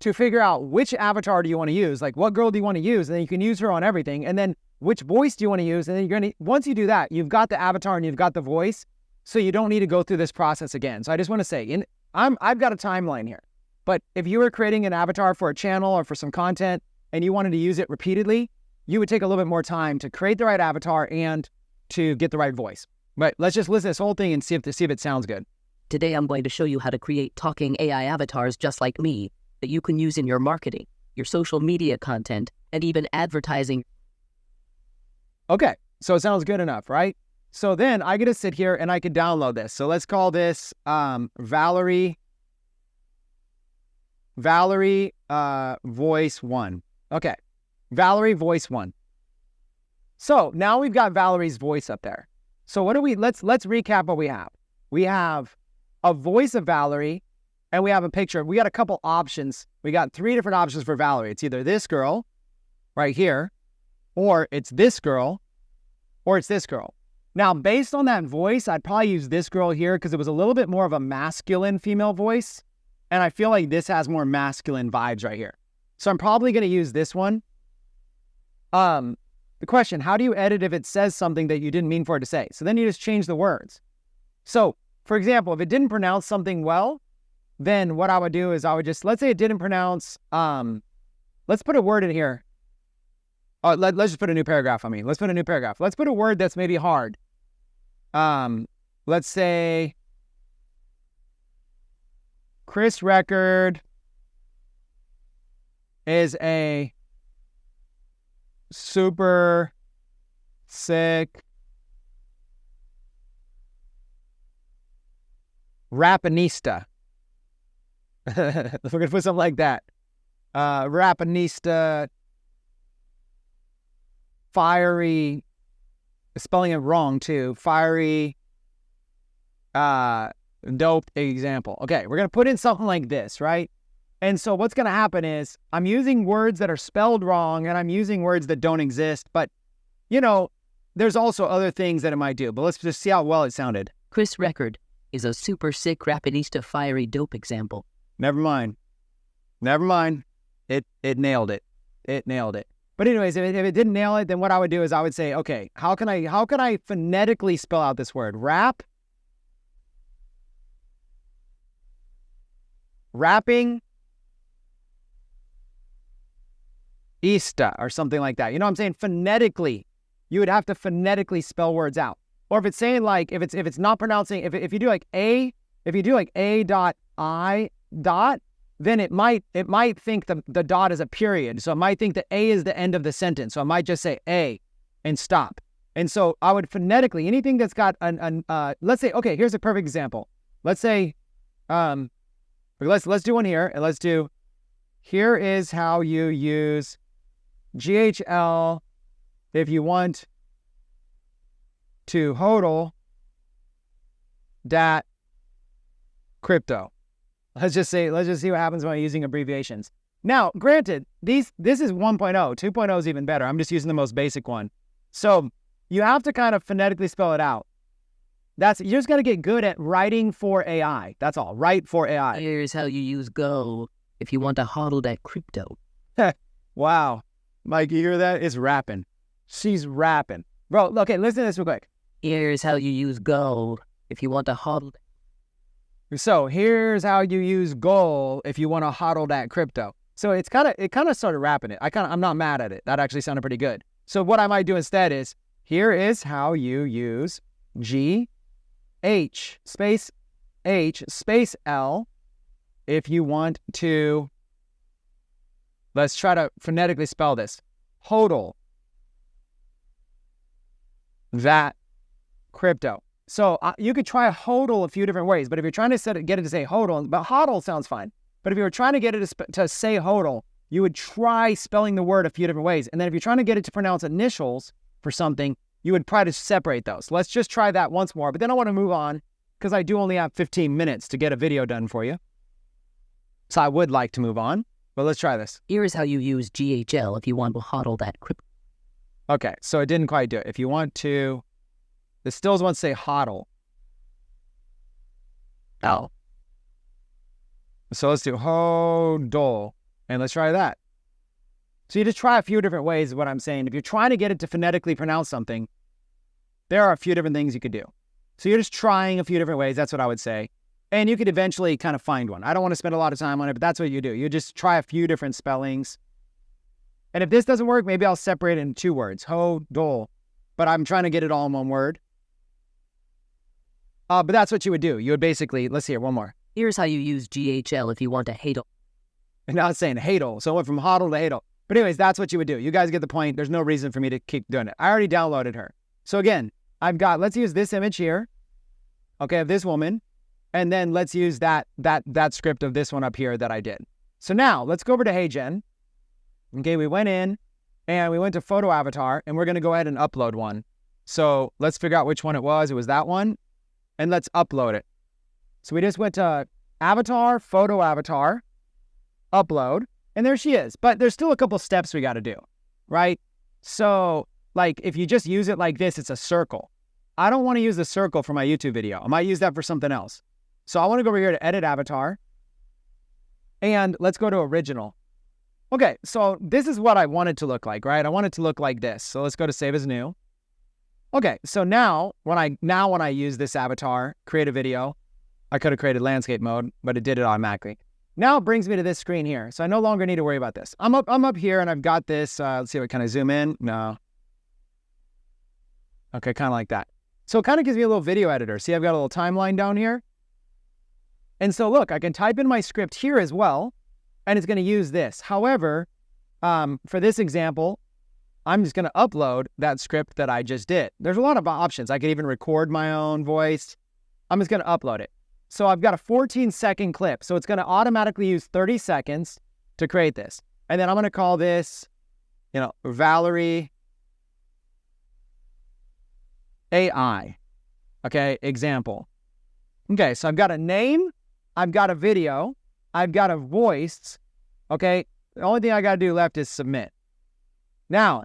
A: to figure out which avatar do you want to use, like what girl do you want to use, and then you can use her on everything. And then which voice do you want to use, and then you're going to, once you do that, you've got the avatar and you've got the voice, so you don't need to go through this process again. So I just want to say, I've got a timeline here, but if you were creating an avatar for a channel or for some content and you wanted to use it repeatedly, you would take a little bit more time to create the right avatar and to get the right voice. But let's just listen to this whole thing and see if it sounds good.
C: today I'm going to show you how to create talking AI avatars just like me that you can use in your marketing, your social media content, and even advertising.
A: Okay, so it sounds good enough, right? So then I get to sit here and I can download this. So let's call this Valerie Voice 1. Okay, Valerie Voice 1. So now we've got Valerie's voice up there. So what do we, let's recap what we have. We have a voice of Valerie and we have a picture. We got a couple options. We got 3 different options for Valerie. It's either this girl right here, or it's this girl, or it's this girl. Now, based on that voice, I'd probably use this girl here because it was a little bit more of a masculine female voice. And I feel like this has more masculine vibes right here. So I'm probably going to use this one. The question, how do you edit if it says something that you didn't mean for it to say? So then you just change the words. So, for example, if it didn't pronounce something well, then what I would do is I would just, let's say it didn't pronounce, let's put a word in here. Let's just put a new paragraph on me. Let's put a new paragraph. Let's put a word that's maybe hard. Let's say Chris Record is a super sick rapinista. We're gonna put something like that. Rapinista, fiery, spelling it wrong too. Fiery, dope example. Okay, we're gonna put in something like this, right? And so what's gonna happen is I'm using words that are spelled wrong and I'm using words that don't exist, but you know, there's also other things that it might do, but let's just see how well it sounded.
C: Chris Record is a super sick rapinista fiery dope example.
A: Never mind. It nailed it. It nailed it. But anyways, if it didn't nail it, then what I would do is I would say, okay, how can I phonetically spell out this word? Rapping Ista or something like that. You know what I'm saying? Phonetically, you would have to phonetically spell words out. Or if it's saying like, if it's not pronouncing, if you do like A dot I dot, then it might think the dot is a period. So it might think that A is the end of the sentence. So I might just say A and stop. And so I would phonetically, anything that's got let's say, okay, here's a perfect example. Let's say, let's do one here, and let's do, here is how you use GHL if you want to hodl dat crypto. Let's just see what happens when I'm using abbreviations. Now, granted, this is 1.0. 2.0 is even better. I'm just using the most basic one. So you have to kind of phonetically spell it out. You just got to get good at writing for AI. That's all. Write for AI.
C: Here's how you use Go if you want to hodl that crypto.
A: Wow. Mike, you hear that? It's rapping. She's rapping. Bro, okay, listen to this real quick.
C: Here's how you use Go if you want to hodl.
A: So here's how you use goal if you want to hodl that crypto. So it kind of started wrapping it. I'm not mad at it. That actually sounded pretty good. So what I might do instead is, here is how you use GH space H space L if you want to, let's try to phonetically spell this, hodl that crypto. So you could try hodl a few different ways, but if you're trying to get it to say hodl, but hodl sounds fine. But if you were trying to get it to say hodl, you would try spelling the word a few different ways. And then if you're trying to get it to pronounce initials for something, you would try to separate those. Let's just try that once more. But then I want to move on because I do only have 15 minutes to get a video done for you. So I would like to move on, but let's try this.
C: Here's how you use GHL if you want to hodl that crypto.
A: Okay, so it didn't quite do it. If you want to, this still wants to say hodl.
C: Oh.
A: So let's do hodl, and let's try that. So you just try a few different ways is what I'm saying. If you're trying to get it to phonetically pronounce something, there are a few different things you could do. So you're just trying a few different ways. That's what I would say. And you could eventually kind of find one. I don't want to spend a lot of time on it, but that's what you do. You just try a few different spellings. And if this doesn't work, maybe I'll separate it in 2 words, hodl. But I'm trying to get it all in 1 word. But that's what you would do. You would basically, let's see here, one more.
C: Here's how you use GHL if you want to hadl.
A: And now it's saying hadl. So it went from hodl to hadl. But anyways, that's what you would do. You guys get the point. There's no reason for me to keep doing it. I already downloaded her. So again, let's use this image here. Okay, of this woman. And then let's use that script of this one up here that I did. So now let's go over to HeyGen. Okay, we went in and we went to photo avatar and we're going to go ahead and upload one. So let's figure out which one it was. It was that one. And let's upload it. So we just went to avatar, photo avatar, upload, and there she is. But there's still a couple steps we got to do, right? So like if you just use it like this, it's a circle. I don't want to use the circle for my YouTube video. I might use that for something else. So I want to go over here to edit avatar and let's go to original. Okay, so this is what I want it to look like, right? I want it to look like this. So let's go to save as new. Okay, so now when I use this avatar, create a video, I could have created landscape mode, but it did it automatically. Now it brings me to this screen here. So I no longer need to worry about this. I'm up here and I've got this, let's see, can I zoom in? No. Okay, kind of like that. So it kind of gives me a little video editor. See, I've got a little timeline down here. And so look, I can type in my script here as well, and it's going to use this. However, for this example, I'm just going to upload that script that I just did. There's a lot of options. I could even record my own voice. I'm just going to upload it. So I've got a 14-second clip. So it's going to automatically use 30 seconds to create this. And then I'm going to call this, Valerie AI. Okay, example. Okay, so I've got a name, I've got a video, I've got a voice. Okay, the only thing I got to do left is submit. Now,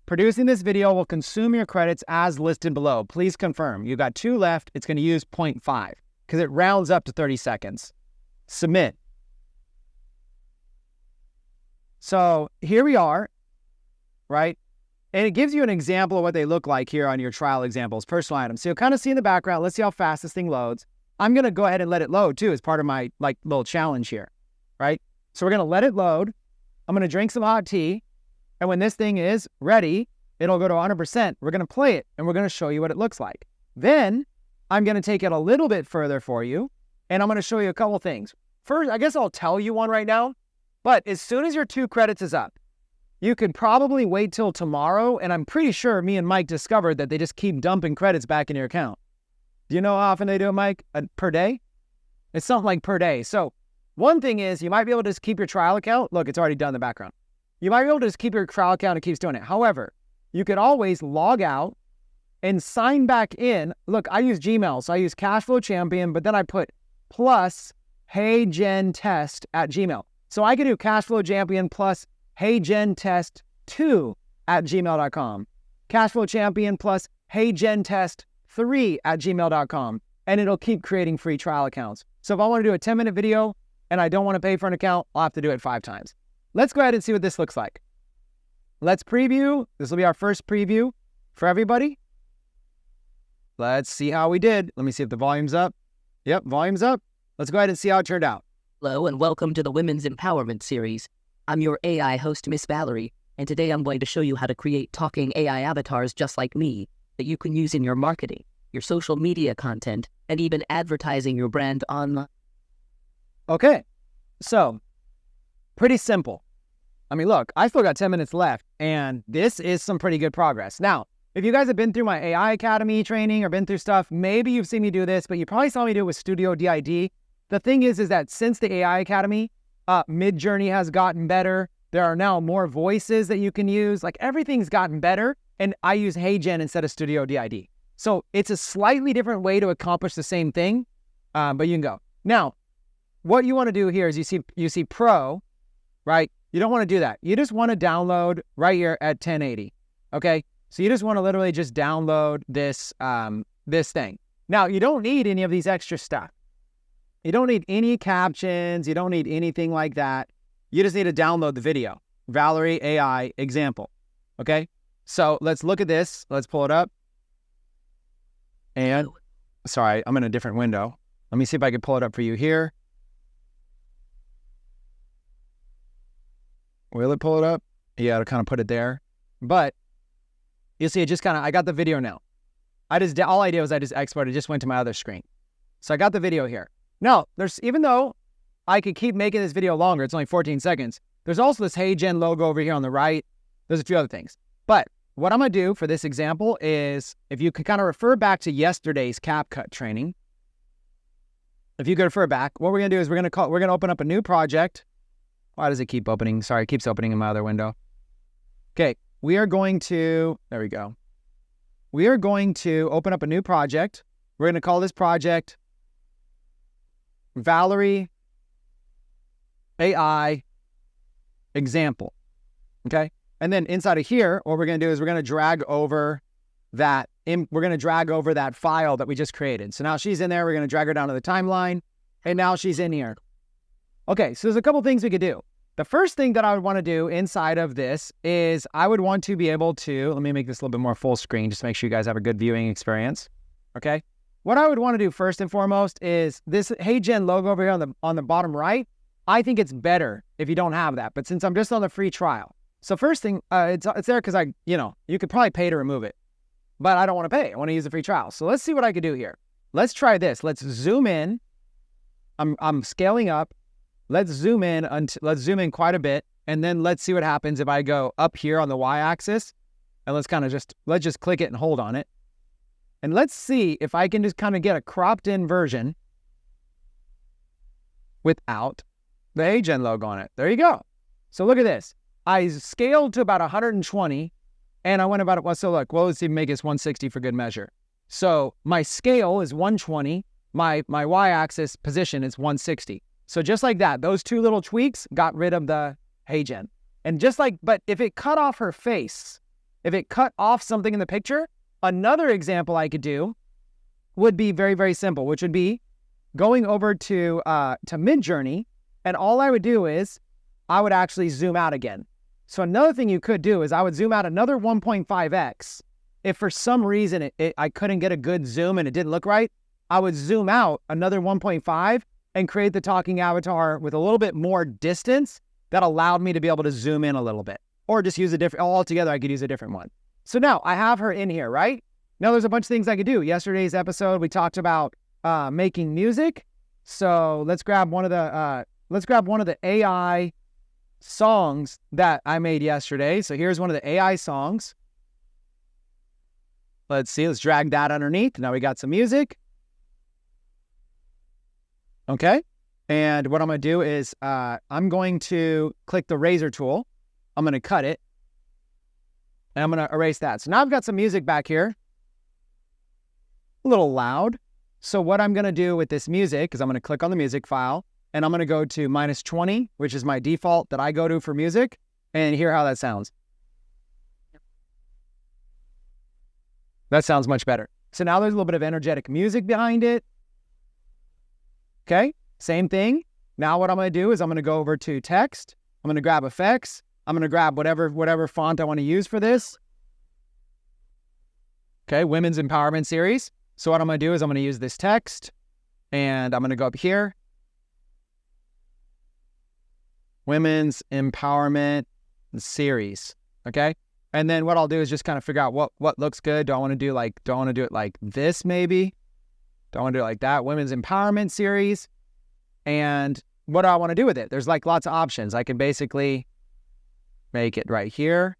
A: producing this video will consume your credits as listed below. Please confirm. You've got 2 left. It's going to use 0.5 because it rounds up to 30 seconds. Submit. So here we are, right? And it gives you an example of what they look like here on your trial examples, personal items. So you'll kind of see in the background. Let's see how fast this thing loads. I'm going to go ahead and let it load too as part of my little challenge here, right? So we're going to let it load. I'm going to drink some hot tea. And when this thing is ready, it'll go to 100%. We're going to play it and we're going to show you what it looks like. Then I'm going to take it a little bit further for you. And I'm going to show you a couple things. First, I guess I'll tell you one right now. But as soon as your 2 credits is up, you could probably wait till tomorrow. And I'm pretty sure me and Mike discovered that they just keep dumping credits back in your account. Do you know how often they do it, Mike? Per day? It's something like per day. So one thing is you might be able to just keep your trial account. Look, it's already done in the background. You might be able to just keep your trial account and keeps doing it. However, you could always log out and sign back in. Look, I use Gmail, so I use Cashflow Champion, but then I put plus heygentest@gmail. So I could do Cashflow Champion plus heygentest2@gmail.com. Cashflow Champion plus heygentest3@gmail.com. And it'll keep creating free trial accounts. So if I want to do a 10-minute video and I don't want to pay for an account, I'll have to do it 5 times. Let's go ahead and see what this looks like. Let's preview. This will be our first preview for everybody. Let's see how we did. Let me see if the volume's up. Yep, volume's up. Let's go ahead and see how it turned out.
C: Hello and welcome to the Women's Empowerment Series. I'm your AI host, Miss Valerie, and today I'm going to show you how to create talking AI avatars just like me that you can use in your marketing, your social media content, and even advertising your brand online.
A: Okay, so pretty simple. I mean, look, I still got 10 minutes left, and this is some pretty good progress. Now, if you guys have been through my AI Academy training or been through stuff, maybe you've seen me do this, but you probably saw me do it with Studio DID. The thing is that since the AI Academy, Midjourney has gotten better. There are now more voices that you can use. Like, everything's gotten better, and I use HeyGen instead of Studio DID. So it's a slightly different way to accomplish the same thing, but you can go. Now, what you want to do here is you see Pro, right? You don't want to do that. You just want to download right here at 1080, okay? So you just want to literally just download this, this thing. Now, you don't need any of these extra stuff. You don't need any captions. You don't need anything like that. You just need to download the video. Valerie AI example, okay? So let's look at this. Let's pull it up. And, sorry, I'm in a different window. Let me see if I can pull it up for you here. Will it pull it up? Yeah, it'll kind of put it there. But you see, it just kind of, I got the video now. All I did was I just exported, it just went to my other screen. So I got the video here. Now, even though I could keep making this video longer, it's only 14 seconds, there's also this HeyGen logo over here on the right. There's a few other things. But what I'm going to do for this example is, if you could kind of refer back to yesterday's CapCut training, if you could refer back, what we're going to do is we're going to open up a new project. Why does it keep opening? Sorry, it keeps opening in my other window. Okay, we are going to, there we go. We are going to open up a new project. We're going to call this project Valerie AI example, okay? And then inside of here, what we're going to do is we're going to drag over that file that we just created. So now she's in there. We're going to drag her down to the timeline, and now she's in here. Okay, so there's a couple things we could do. The first thing that I would want to do inside of this is I would want to be able to, let me make this a little bit more full screen just to make sure you guys have a good viewing experience, okay? What I would want to do first and foremost is this HeyGen logo over here on the bottom right. I think it's better if you don't have that, but since I'm just on the free trial. So first thing, it's there because you could probably pay to remove it, but I don't want to pay. I want to use the free trial. So let's see what I could do here. Let's try this. Let's zoom in. I'm scaling up. Let's zoom in quite a bit, and then let's see what happens if I go up here on the y-axis, and let's just click it and hold on it. And let's see if I can just kind of get a cropped in version without the HeyGen logo on it. There you go. So look at this. I scaled to about 120, and I went about it. Well, so look, well, let's even make this 160 for good measure. So my scale is 120. My y-axis position is 160. So just like that, those two little tweaks got rid of the HeyGen. And just like, but if it cut off her face, if it cut off something in the picture, another example I could do would be very, very simple, which would be going over to Midjourney, and all I would do is I would actually zoom out again. So another thing you could do is I would zoom out another 1.5x. If for some reason I couldn't get a good zoom and it didn't look right, I would zoom out another 1.5 and create the talking avatar with a little bit more distance that allowed me to be able to zoom in a little bit, or just use a different, altogether I could use a different one. So now I have her in here, right? Now there's a bunch of things I could do. Yesterday's episode, we talked about making music. So let's grab one of the AI songs that I made yesterday. So here's one of the AI songs. Let's see, let's drag that underneath. Now we got some music. Okay. And what I'm going to do is I'm going to click the razor tool. I'm going to cut it. And I'm going to erase that. So now I've got some music back here. A little loud. So what I'm going to do with this music is I'm going to click on the music file, and I'm going to go to -20, which is my default that I go to for music, and hear how that sounds. That sounds much better. So now there's a little bit of energetic music behind it. Okay, same thing. Now what I'm going to do is I'm going to go over to text. I'm going to grab effects. I'm going to grab whatever font I want to use for this. Okay, Women's Empowerment Series. So what I'm going to do is I'm going to use this text, and I'm going to go up here, women's empowerment series. Okay. And then what I'll do is just kind of figure out what looks good. Do I want to do it like this maybe? Do I want to do it like that? Women's empowerment series. And what do I want to do with it? There's like lots of options. I can basically make it right here,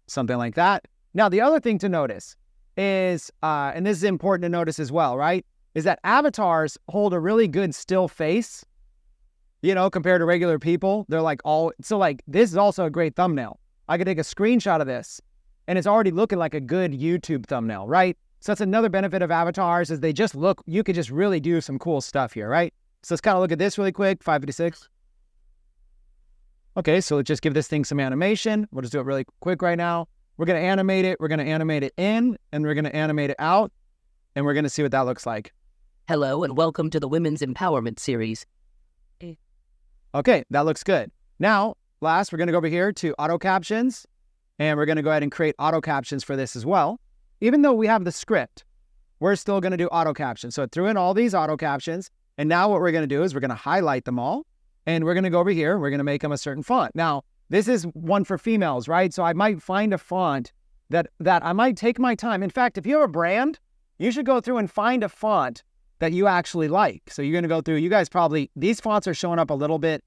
A: something like that. Now, the other thing to notice is, and this is important to notice as well, right? Is that avatars hold a really good still face, compared to regular people. They're like this is also a great thumbnail. I could take a screenshot of this and it's already looking like a good YouTube thumbnail, right? So that's another benefit of avatars is you could just really do some cool stuff here, right? So let's kind of look at this really quick, 556. Okay, so let's just give this thing some animation. We'll just do it really quick right now. We're going to animate it. We're going to animate it in and we're going to animate it out and we're going to see what that looks like.
C: Hello and welcome to the Women's Empowerment series.
A: Okay, that looks good. Now, last, we're going to go over here to auto captions, and we're going to go ahead and create auto captions for this as well. Even though we have the script, we're still going to do auto captions. So it threw in all these auto captions, and now what we're going to do is we're going to highlight them all, and we're going to go over here. We're going to make them a certain font. Now, this is one for females, right? So I might find a font that I might take my time. In fact, if you have a brand, you should go through and find a font that you actually like. So you're going to go through, you guys probably, these fonts are showing up a little bit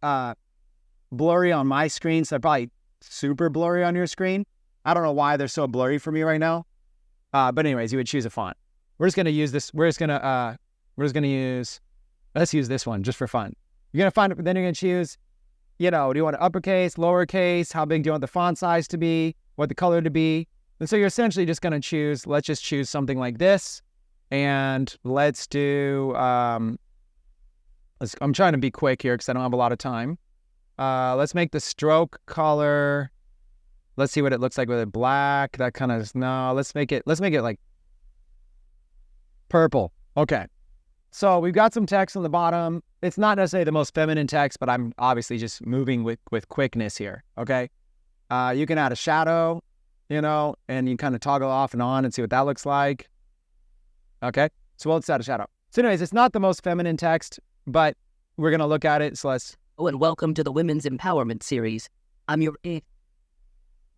A: blurry on my screen, so they're probably super blurry on your screen. I don't know why they're so blurry for me right now. But anyways, you would choose a font. We're just going to use this. Let's use this one just for fun. You're going to find it, then you're going to choose, do you want it uppercase, lowercase, how big do you want the font size to be, what the color to be. And so you're essentially just going to let's just choose something like this. And let's do, I'm trying to be quick here because I don't have a lot of time. Let's make the stroke color. Let's see what it looks like with it. Black, that kind of, no, let's make it like purple. Okay. So we've got some text on the bottom. It's not necessarily the most feminine text, but I'm obviously just moving with quickness here. Okay. You can add a shadow, and you kind of toggle off and on and see what that looks like. Okay. So let's add a shadow. So anyways, it's not the most feminine text, but we're going to look at it. So let's.
C: Oh, and welcome to the Women's Empowerment series. I'm your...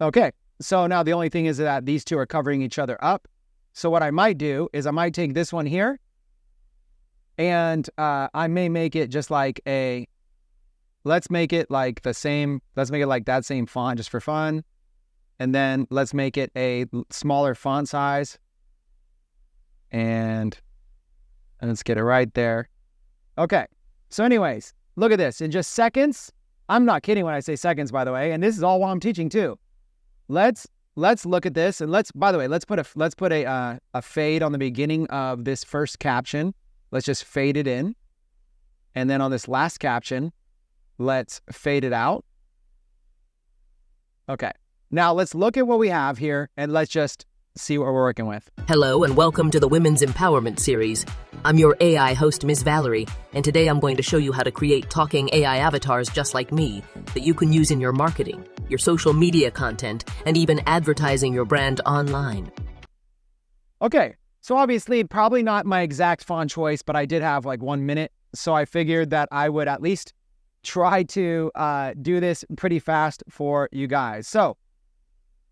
A: Okay. So now the only thing is that these two are covering each other up. So what I might do is I might take this one here and I may make it just like let's make it like that same font just for fun. And then let's make it a smaller font size. And let's get it right there. Okay. So anyways, look at this. In just seconds, I'm not kidding when I say seconds, by the way, and this is all while I'm teaching too. Let's look at this, and let's put a fade on the beginning of this first caption. Let's just fade it in. And then on this last caption, let's fade it out. Okay. Now let's look at what we have here and let's just see what we're working with.
C: Hello and welcome to the Women's Empowerment series. I'm your AI host, Miss Valerie, and today I'm going to show you how to create talking AI avatars just like me that you can use in your marketing, your social media content, and even advertising your brand online.
A: Okay, so obviously probably not my exact font choice, but I did have like 1 minute, so I figured that I would at least try to do this pretty fast for you guys. So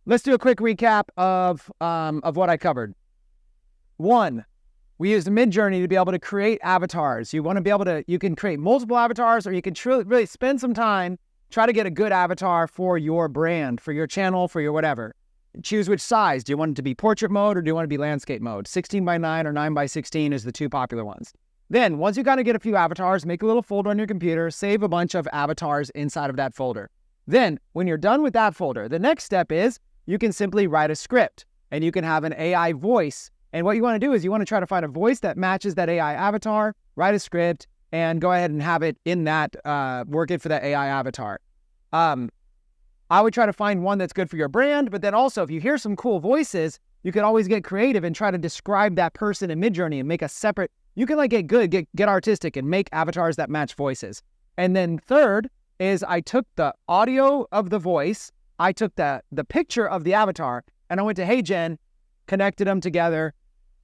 A: let's do a quick recap of what I covered. 1, we used Midjourney to be able to create avatars. You want to be able to, you can create multiple avatars, or you can really spend some time, try to get a good avatar for your brand, for your channel, for your whatever. Choose which size. Do you want it to be portrait mode or do you want it to be landscape mode? 16:9 or 9:16 is the two popular ones. Then once you kind of get a few avatars, make a little folder on your computer, save a bunch of avatars inside of that folder. Then when you're done with that folder, the next step is you can simply write a script and you can have an AI voice. And what you want to do is you want to try to find a voice that matches that AI avatar, write a script, and go ahead and have it in that, work it for that AI avatar. I would try to find one that's good for your brand, but then also if you hear some cool voices, you can always get creative and try to describe that person in Midjourney and make a separate, you can like get good, get artistic and make avatars that match voices. And then third is I took the audio of the voice, I took the picture of the avatar, and I went to Hey Gen, connected them together,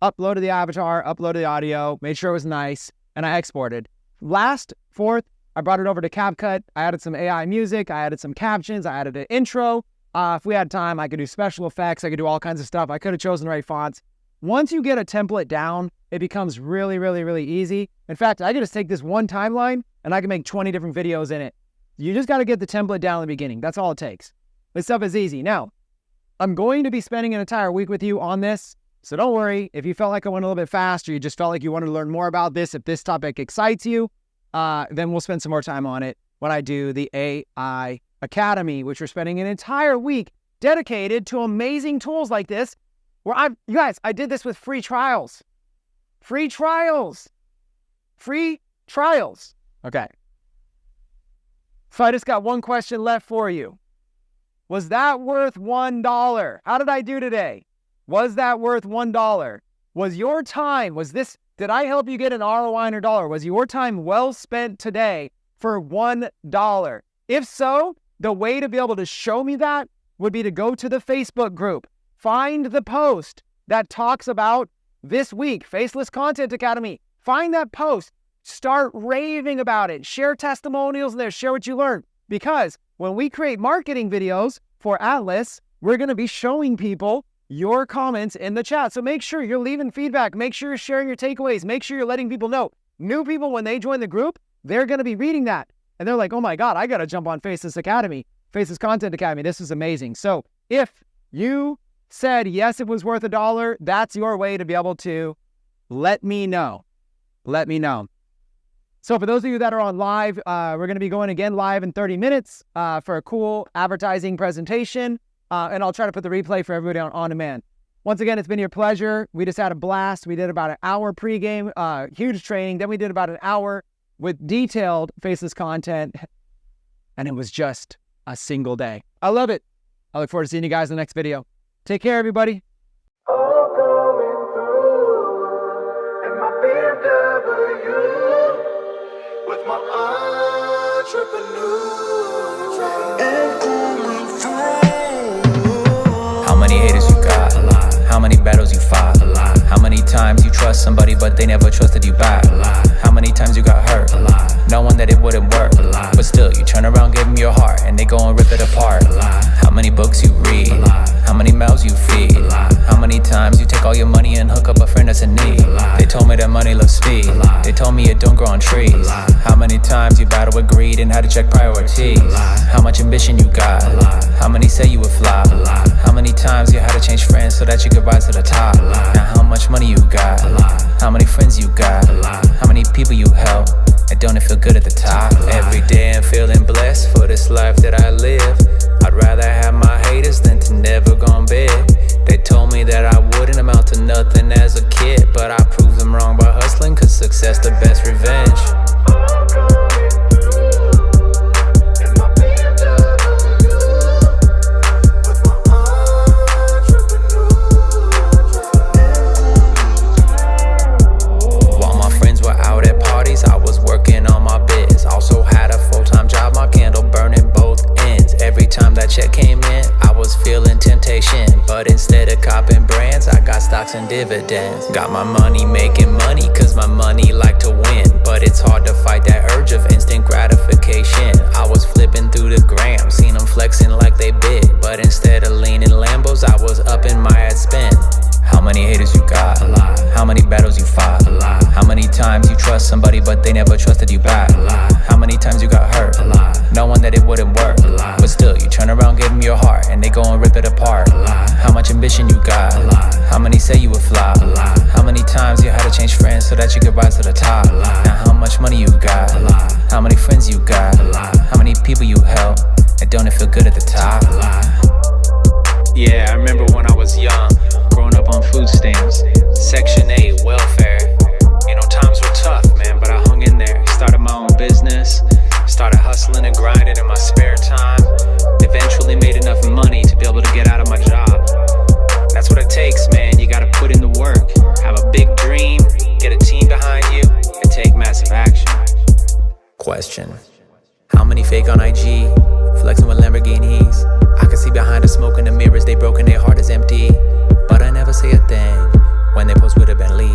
A: uploaded the avatar, uploaded the audio, made sure it was nice, and I exported. Last, fourth, I brought it over to CapCut. I added some AI music. I added some captions. I added an intro. If we had time, I could do special effects. I could do all kinds of stuff. I could have chosen the right fonts. Once you get a template down, it becomes really, really, really easy. In fact, I could just take this one timeline and I can make 20 different videos in it. You just got to get the template down in the beginning. That's all it takes. This stuff is easy. Now, I'm going to be spending an entire week with you on this. So don't worry. If you felt like I went a little bit fast or you just felt like you wanted to learn more about this, if this topic excites you, then we'll spend some more time on it when I do the AI Academy, which we're spending an entire week dedicated to amazing tools like this, where you guys, I did this with free trials. Free trials. Free trials. Okay. So I just got one question left for you. Was that worth $1? How did I do today? Was that worth $1? Was your time, did I help you get an ROI on your dollar? Was your time well spent today for $1? If so, the way to be able to show me that would be to go to the Facebook group, find the post that talks about this week, Faceless Content Academy. Find that post, start raving about it, share testimonials in there, share what you learned. Because when we create marketing videos for Atlas, we're going to be showing people your comments in the chat. So make sure you're leaving feedback. Make sure you're sharing your takeaways. Make sure you're letting people know. New people, when they join the group, they're going to be reading that. And they're like, oh my God, I got to jump on Faceless Content Academy. This is amazing. So if you said, yes, it was worth $1, that's your way to be able to let me know. Let me know. So for those of you that are on live, we're going to be going again live in 30 minutes for a cool advertising presentation. And I'll try to put the replay for everybody on demand. Once again, it's been your pleasure. We just had a blast. We did about an hour pregame, huge training. Then we did about an hour with detailed Faceless content. And it was just a single day. I love it. I look forward to seeing you guys in the next video. Take care, everybody.
F: All coming through in my BMW with my entrepreneur and coming through.
G: How many haters you got? A lot. How many battles you fought? A lot. How many times you trust somebody but they never trusted you back? A lot. How many times you got hurt? A lot. Knowing that it wouldn't work. A lot. But still, you turn around, give them your heart, and they go and rip it apart. A lot. How many books you read? A lot. How many mouths you feed? A lot. How many times you take all your money and hook up a friend that's in need? They told me that money loves speed. They told me it don't grow on trees. How many times you battle with greed and had to check priorities? How much ambition you got? How many say you would flop? How many times you had to change friends so that you could rise to the top? Now how much money you got? How many friends you got? How many people you help? And don't it feel good at the top? Every day I'm feeling blessed for this life that I live. I'd rather have my haters than to never gone big. They told me that I wouldn't amount to nothing as a kid, but I proved them wrong by hustling, cause success the best revenge. While my friends were out at parties, I was working on my biz. Also had a full-time job, my candle burning both ends. Every time that check came in, I was feeling temptation, but instead of copping brands, I got stocks and dividends. Got my money making money, cause my money like to win, but it's hard to fight that urge of instant gratification. I was flipping through the gram, seen them flexing like they big, but instead of leaning Lambos, I was up in my ad spend. How many haters you got? A lot. How many battles you fought? A lot. How many times you trust somebody but they never trusted you back? A lot. How many times you got hurt? A lot. Knowing that it wouldn't work. A lot. But still, you turn around, give them your heart, and they go and rip it apart. A lot. How much ambition you got? A lot. How many say you would flop? A lot. How many times you had to change friends so that you could rise to the top? A lot. Now how much money you got? A lot. How many friends you got? A lot. How many people you help? And don't it feel good at the top? A lot. Yeah, I remember when I was young, growing up on food stamps, Section 8, welfare. You know, times were tough, man, but I hung in there. Started my own business, started hustling and grinding in my spare time. Eventually made enough money to be able to get out of my job. That's what it takes, man. You gotta put in the work, have a big dream, get a team behind you, and take massive action. Question: how many fake on IG, flexing with Lamborghinis? I can see behind the smoke in the mirrors, they broken, their heart is empty. But I never say a thing when they post with a Bentley.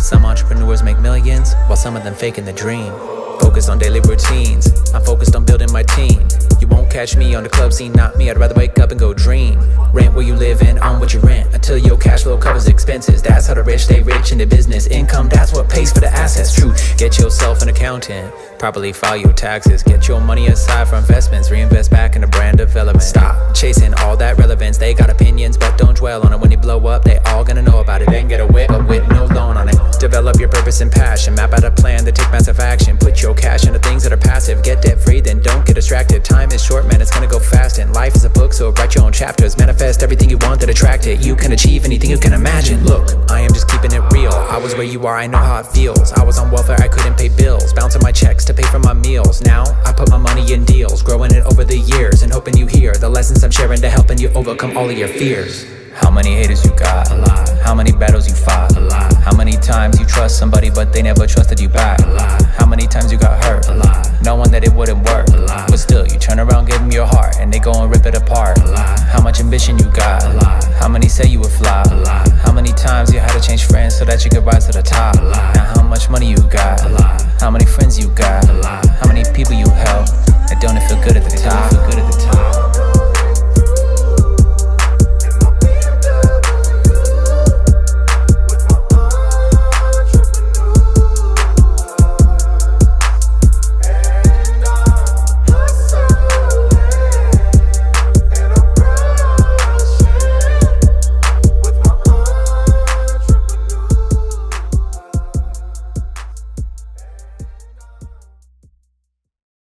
G: Some entrepreneurs make millions, while some of them faking the dream. Focused on daily routines, I'm focused on building my team. You won't catch me on the club scene, not me, I'd rather wake up and go dream. Rent where you live and own what you rent, until your cash flow covers expenses. That's how the rich stay rich in the business. Income, that's what pays for the assets. True, get yourself an accountant, properly file your taxes. Get your money aside for investments, reinvest back into brand development. Stop chasing all that relevance, they got opinions but don't dwell on it. When you blow up, they all gonna know about it. Then get a whip, but with no loan on it. Develop your purpose and passion, map out a plan to take massive action. Put your cash into things that are passive, get debt free, then don't get distracted. Time is short, man, it's gonna go fast, and life is a book, so write your own chapters. Manifest everything you want that attract it. You can achieve anything you can imagine. Look, I am just keeping it real. I was where you are, I know how it feels. I was on welfare, I couldn't pay bills, bouncing my checks to pay for my meals. Now I put my money in deals, growing it over the years, and hoping you hear the lessons I'm sharing to helping you overcome all of your fears. How many haters you got? A lot. How many battles you fought? A lot. How many times you trust somebody but they never trusted you back? A lot. How many times you got hurt? A lot. Knowing that it wouldn't work. A lot. But still you turn around, give them your heart, and they go and rip it apart. A lot. How much ambition you got? A lot. How many say you would fly? A lot. How many times you had to change friends so that you could rise to the top? A lot. Now how much money you got? A lot. How many friends you got? A lot.